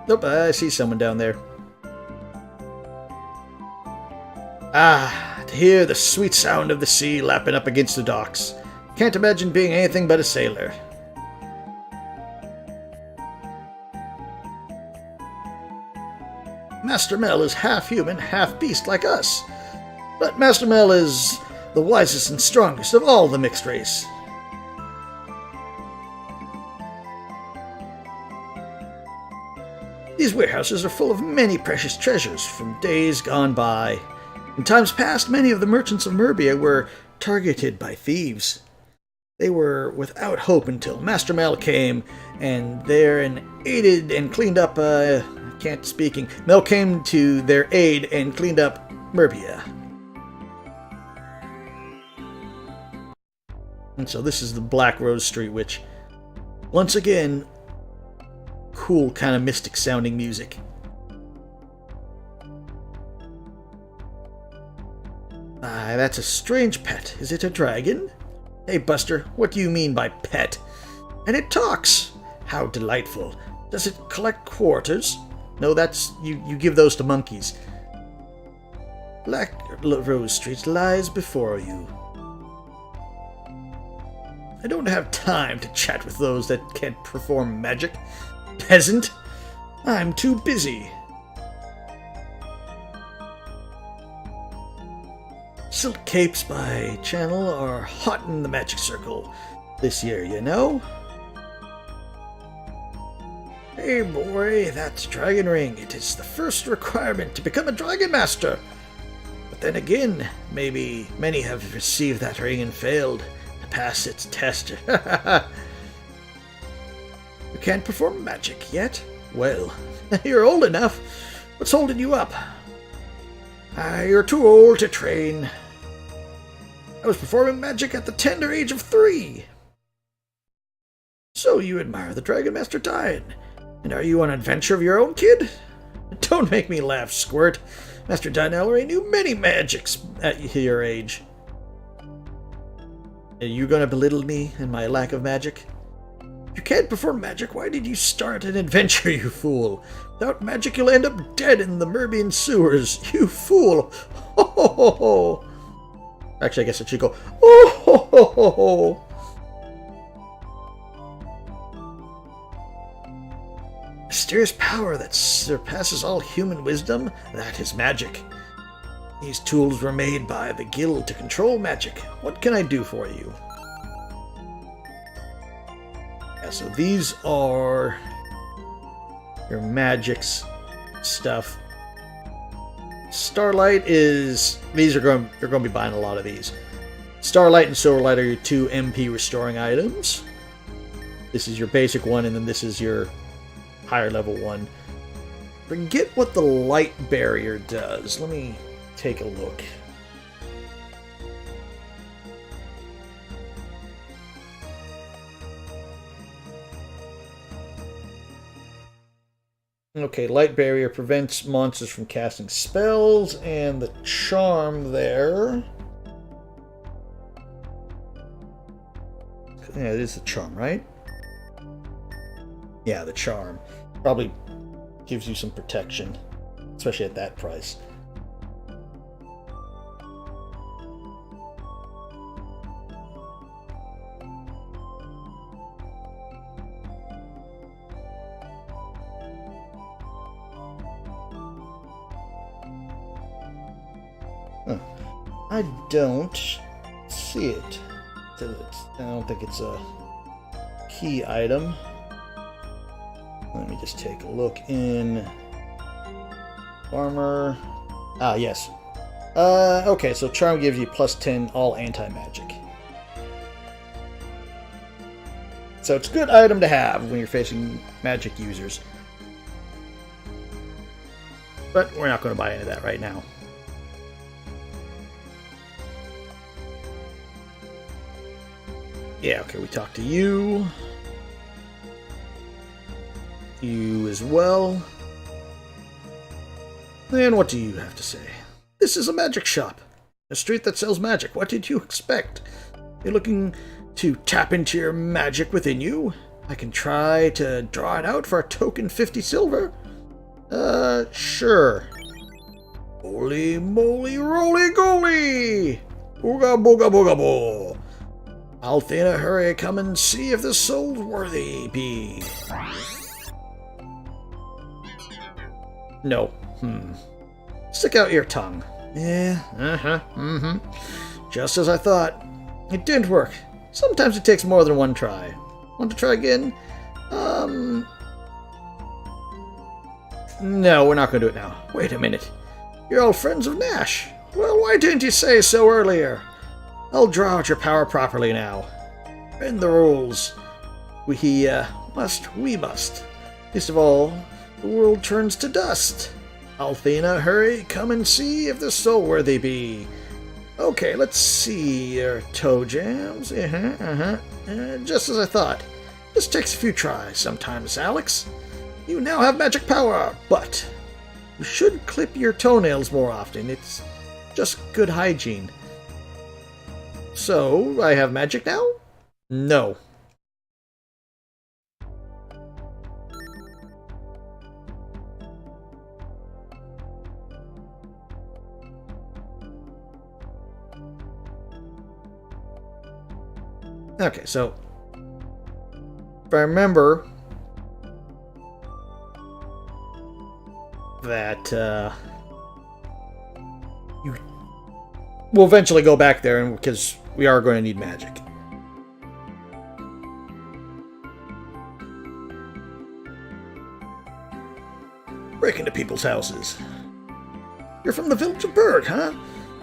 Nope, I see someone down there. Ah, to hear the sweet sound of the sea lapping up against the docks. Can't imagine being anything but a sailor. Master Mel is half human, half beast like us. But Master Mel is the wisest and strongest of all the mixed race. These warehouses are full of many precious treasures from days gone by. In times past, many of the merchants of Merbia were targeted by thieves. They were without hope until Master Mel came, and aided and cleaned up, Mel came to their aid and cleaned up Merbia. And so this is the Black Rose Street Witch. Once again, cool kind of mystic sounding music. That's a strange pet. Is it a dragon? Hey, Buster, what do you mean by pet? And it talks! How delightful. Does it collect quarters? No, that's... You give those to monkeys. Black Rose Street lies before you. I don't have time to chat with those that can't perform magic. Peasant! I'm too busy. Silk capes by Channel are hot in the magic circle this year, you know? Hey boy, that's Dragon Ring. It is the first requirement to become a Dragon Master. But then again, maybe many have received that ring and failed to pass its test. You can't perform magic yet? Well, you're old enough. What's holding you up? You're too old to train. I was performing magic at the tender age of 3. So you admire the Dragon Master Dine. And are you on an adventure of your own, kid? Don't make me laugh, Squirt. Master Dine Ellery knew many magics at your age. Are you going to belittle me and my lack of magic? If you can't perform magic, why did you start an adventure, you fool? Without magic, you'll end up dead in the Merbian sewers. You fool! Ho ho ho ho! Actually, I guess it should go, oh ho ho ho ho! Mysterious power that surpasses all human wisdom? That is magic. These tools were made by the guild to control magic. What can I do for you? Yeah, so these are your magics stuff. Starlight is... you're going to be buying a lot of these. Starlight and Silverlight are your 2 MP restoring items. This is your basic one, and then this is your higher level one. Forget what the light barrier does. Let me take a look. Okay, light barrier prevents monsters from casting spells, and the charm there... yeah, it is the charm, right? Yeah, the charm. Probably gives you some protection, especially at that price. I don't see it. I don't think it's a key item. Let me just take a look in armor. Ah, yes. Okay, so charm gives you +10 all anti-magic. So it's a good item to have when you're facing magic users. But we're not going to buy any of that right now. Yeah, okay, we talked to you. You as well. And what do you have to say? This is a magic shop. A street that sells magic. What did you expect? You're looking to tap into your magic within you? I can try to draw it out for a token 50 silver. Sure. Holy moly roly goly! Ooga booga booga boo! I'll in a hurry come and see if the soul's worthy be. No. Stick out your tongue. Yeah, just as I thought. It didn't work. Sometimes it takes more than one try. Want to try again? No, we're not going to do it now. Wait a minute. You're all friends of Nash. Well, why didn't you say so earlier? I'll draw out your power properly now. Bend the rules. We must. Least of all, the world turns to dust. Althena, hurry, come and see if the soul worthy be. Okay, let's see your toe jams. Just as I thought. This takes a few tries sometimes, Alex. You now have magic power, but you should clip your toenails more often. It's just good hygiene. So, I have magic now? No. Okay, so if I remember that we'll eventually go back there, and because we are going to need magic. Break into people's houses. You're from the village of Berg, huh?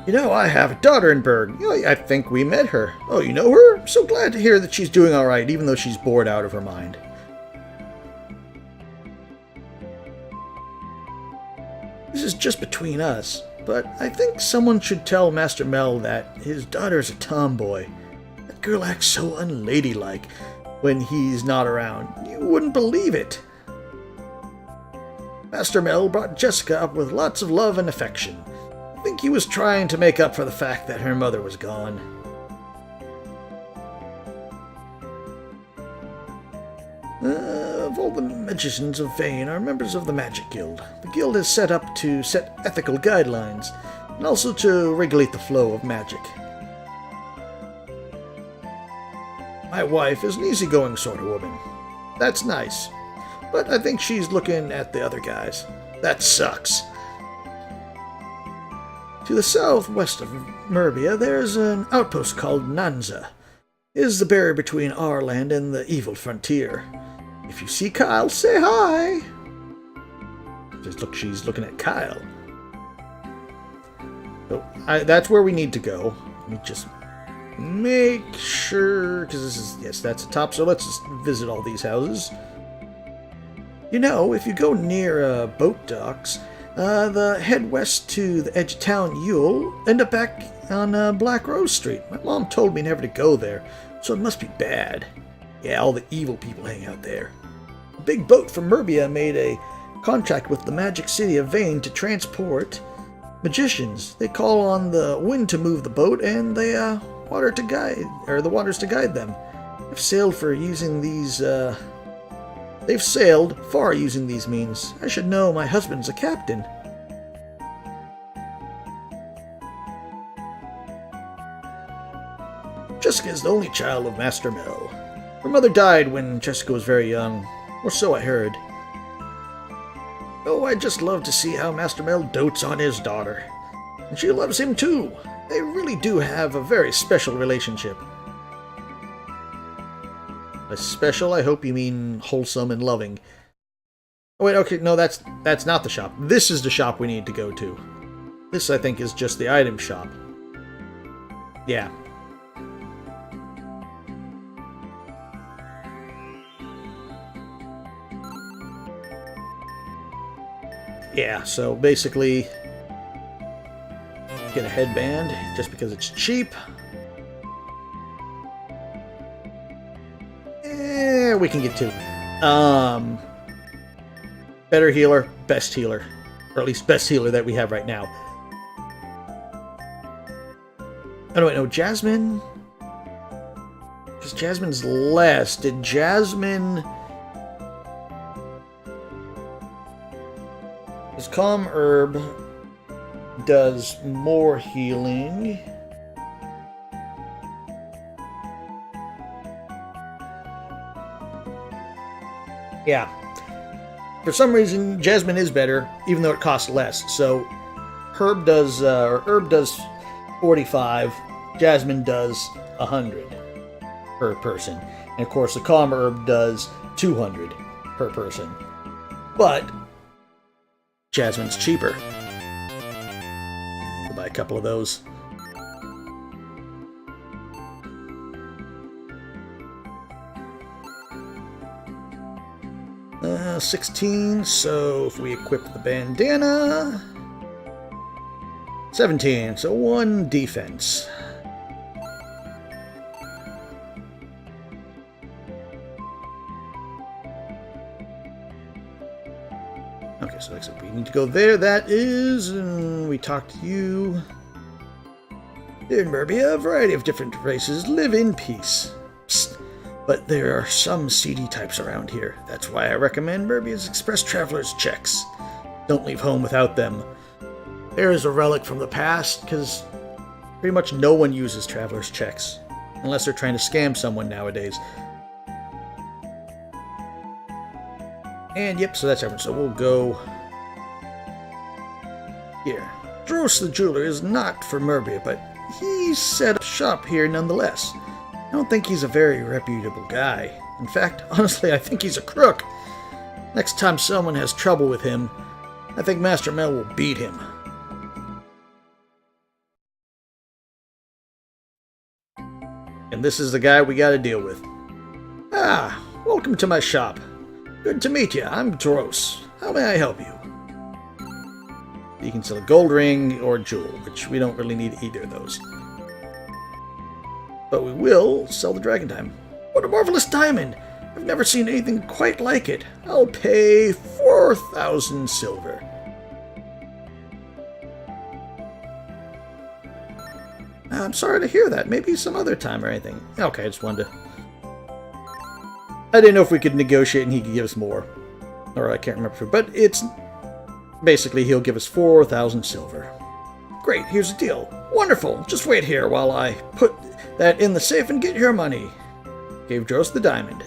You know, I have a daughter in Berg. I think we met her. Oh, you know her? I'm so glad to hear that she's doing all right, even though she's bored out of her mind. This is just between us, but I think someone should tell Master Mel that his daughter's a tomboy. That girl acts so unladylike when he's not around. You wouldn't believe it. Master Mel brought Jessica up with lots of love and affection. I think he was trying to make up for the fact that her mother was gone. Of all the magicians of Vane are members of the Magic Guild. The guild is set up to set ethical guidelines, and also to regulate the flow of magic. My wife is an easygoing sort of woman. That's nice. But I think she's looking at the other guys. That sucks. To the southwest of Merbia, there's an outpost called Nanza. It is the barrier between our land and the evil frontier. If you see Kyle, say hi! She's looking at Kyle. So, that's where we need to go. Let me just make sure, because this is, yes, that's the top, so let's just visit all these houses. You know, if you go near boat docks, the head west to the edge of town, you'll end up back on Black Rose Street. My mom told me never to go there, so it must be bad. Yeah, all the evil people hang out there. A big boat from Merbia made a contract with the magic city of Vane to transport magicians. They call on the wind to move the boat, and the waters to guide them. They've sailed far using these means. I should know, my husband's a captain. Jessica is the only child of Master Mel. Her mother died when Jessica was very young, or so I heard. Oh, I just love to see how Master Mel dotes on his daughter. And she loves him too. They really do have a very special relationship. By special, I hope you mean wholesome and loving. Oh wait, okay, no, that's not the shop. This is the shop we need to go to. This, I think, is just the item shop. Yeah. Yeah, so basically, get a headband just because it's cheap. We can get two. Better healer, best healer. Or at least best healer that we have right now. Oh, wait, no, Jasmine... Because Jasmine's less. Did Jasmine... This Calm Herb does more healing. Yeah. For some reason, Jasmine is better, even though it costs less. So, Herb does 45, Jasmine does 100 per person. And of course, the Calm Herb does 200 per person. But Jasmine's cheaper. We'll buy a couple of those. 16, so if we equip the bandana... 17, so 1 defense. Okay, so like we need to go there. That is, and we talked to you. Here in Merbia, a variety of different races live in peace. Psst. But there are some seedy types around here. That's why I recommend Merbia's Express Traveler's checks. Don't leave home without them. There is a relic from the past, because pretty much no one uses Traveler's checks. Unless they're trying to scam someone nowadays. And yep, so that's everything. So we'll go here. Dros the jeweler is not from Merbia, but he's set up shop here nonetheless. I don't think he's a very reputable guy. In fact, honestly, I think he's a crook. Next time someone has trouble with him, I think Master Mel will beat him. And this is the guy we gotta deal with. Ah, welcome to my shop. Good to meet you. I'm Dros. How may I help you? You can sell a gold ring or a jewel, which we don't really need either of those. But we will sell the Dragon Time. What a marvelous diamond! I've never seen anything quite like it. I'll pay 4,000 silver. I'm sorry to hear that. Maybe some other time or anything. Okay, I just wanted to... I didn't know if we could negotiate and he could give us more. Or I can't remember. But it's... Basically, he'll give us 4,000 silver. Great, here's the deal. Wonderful. Just wait here while I put that in the safe and get your money. Gave Dros the diamond.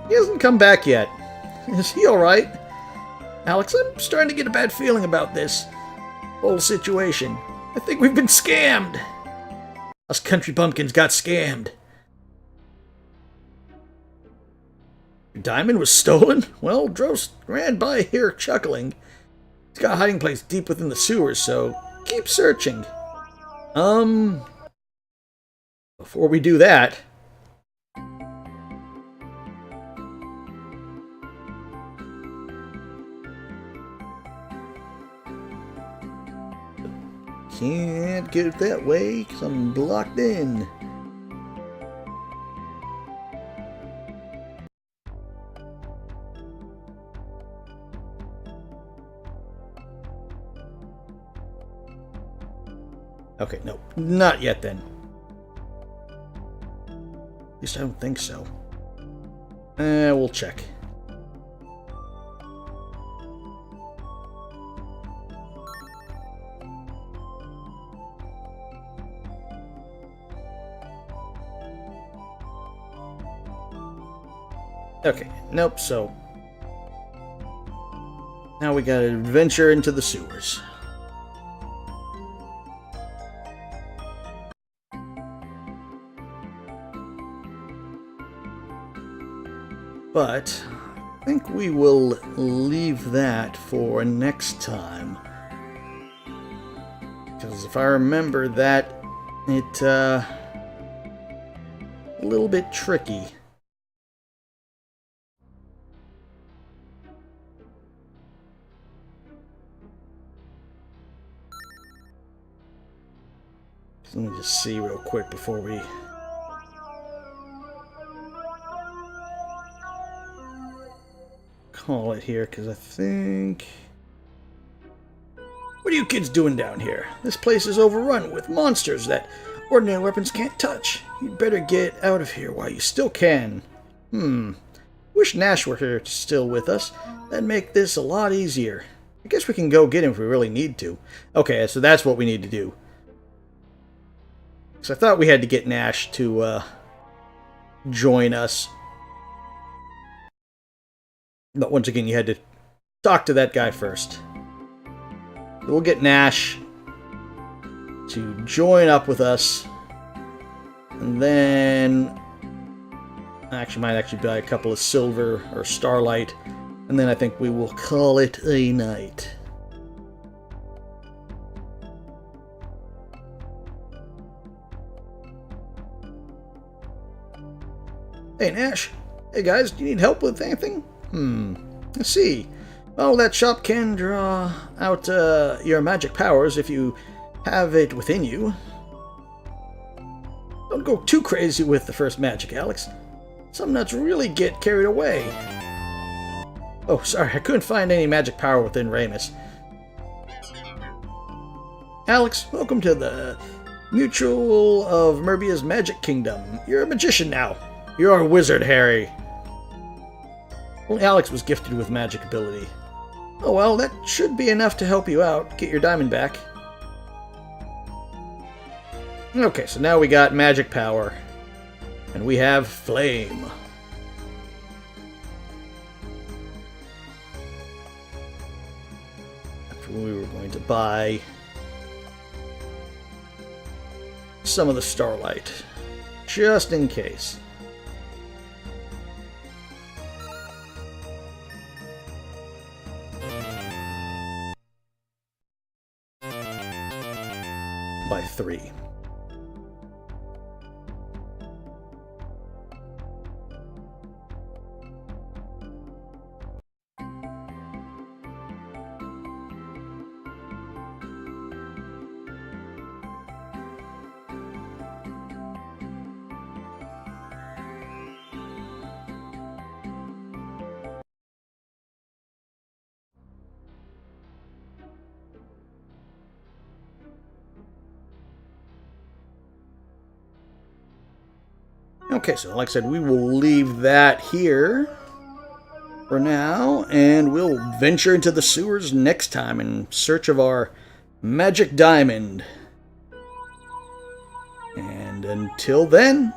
He hasn't come back yet. Is he alright? Alex, I'm starting to get a bad feeling about this whole situation. I think we've been scammed. Us country bumpkins got scammed. Your diamond was stolen? Well, Dros ran by here chuckling. He's got a hiding place deep within the sewers, so keep searching. Before we do that... Can't get it that way because I'm blocked in. Okay, no, not yet then. At least I don't think so. We'll check. Okay, nope, so... Now we gotta venture into the sewers. But I think we will leave that for next time. Because if I remember that, it's a little bit tricky. So let me just see real quick before we... call it here, because I think... What are you kids doing down here? This place is overrun with monsters that ordinary weapons can't touch. You'd better get out of here while you still can. Wish Nash were here still with us. That'd make this a lot easier. I guess we can go get him if we really need to. Okay, so that's what we need to do. So I thought we had to get Nash to join us. But once again, you had to talk to that guy first. We'll get Nash to join up with us. And then... Actually, might actually buy a couple of silver or starlight. And then I think we will call it a night. Hey, Nash. Hey, guys, do you need help with anything? Let's see. Well, that shop can draw out your magic powers if you have it within you. Don't go too crazy with the first magic, Alex. Some nuts really get carried away. Oh, sorry, I couldn't find any magic power within Ramus. Alex, welcome to the Mutual of Merbia's Magic Kingdom. You're a magician now. You're a wizard, Harry. Only Alex was gifted with magic ability. Oh well, that should be enough to help you out, get your diamond back. Okay, so now we got magic power. And we have flame. After we were going to buy some of the starlight, just in case. By 3. Okay, so like I said, we will leave that here for now, and we'll venture into the sewers next time in search of our magic diamond. And until then,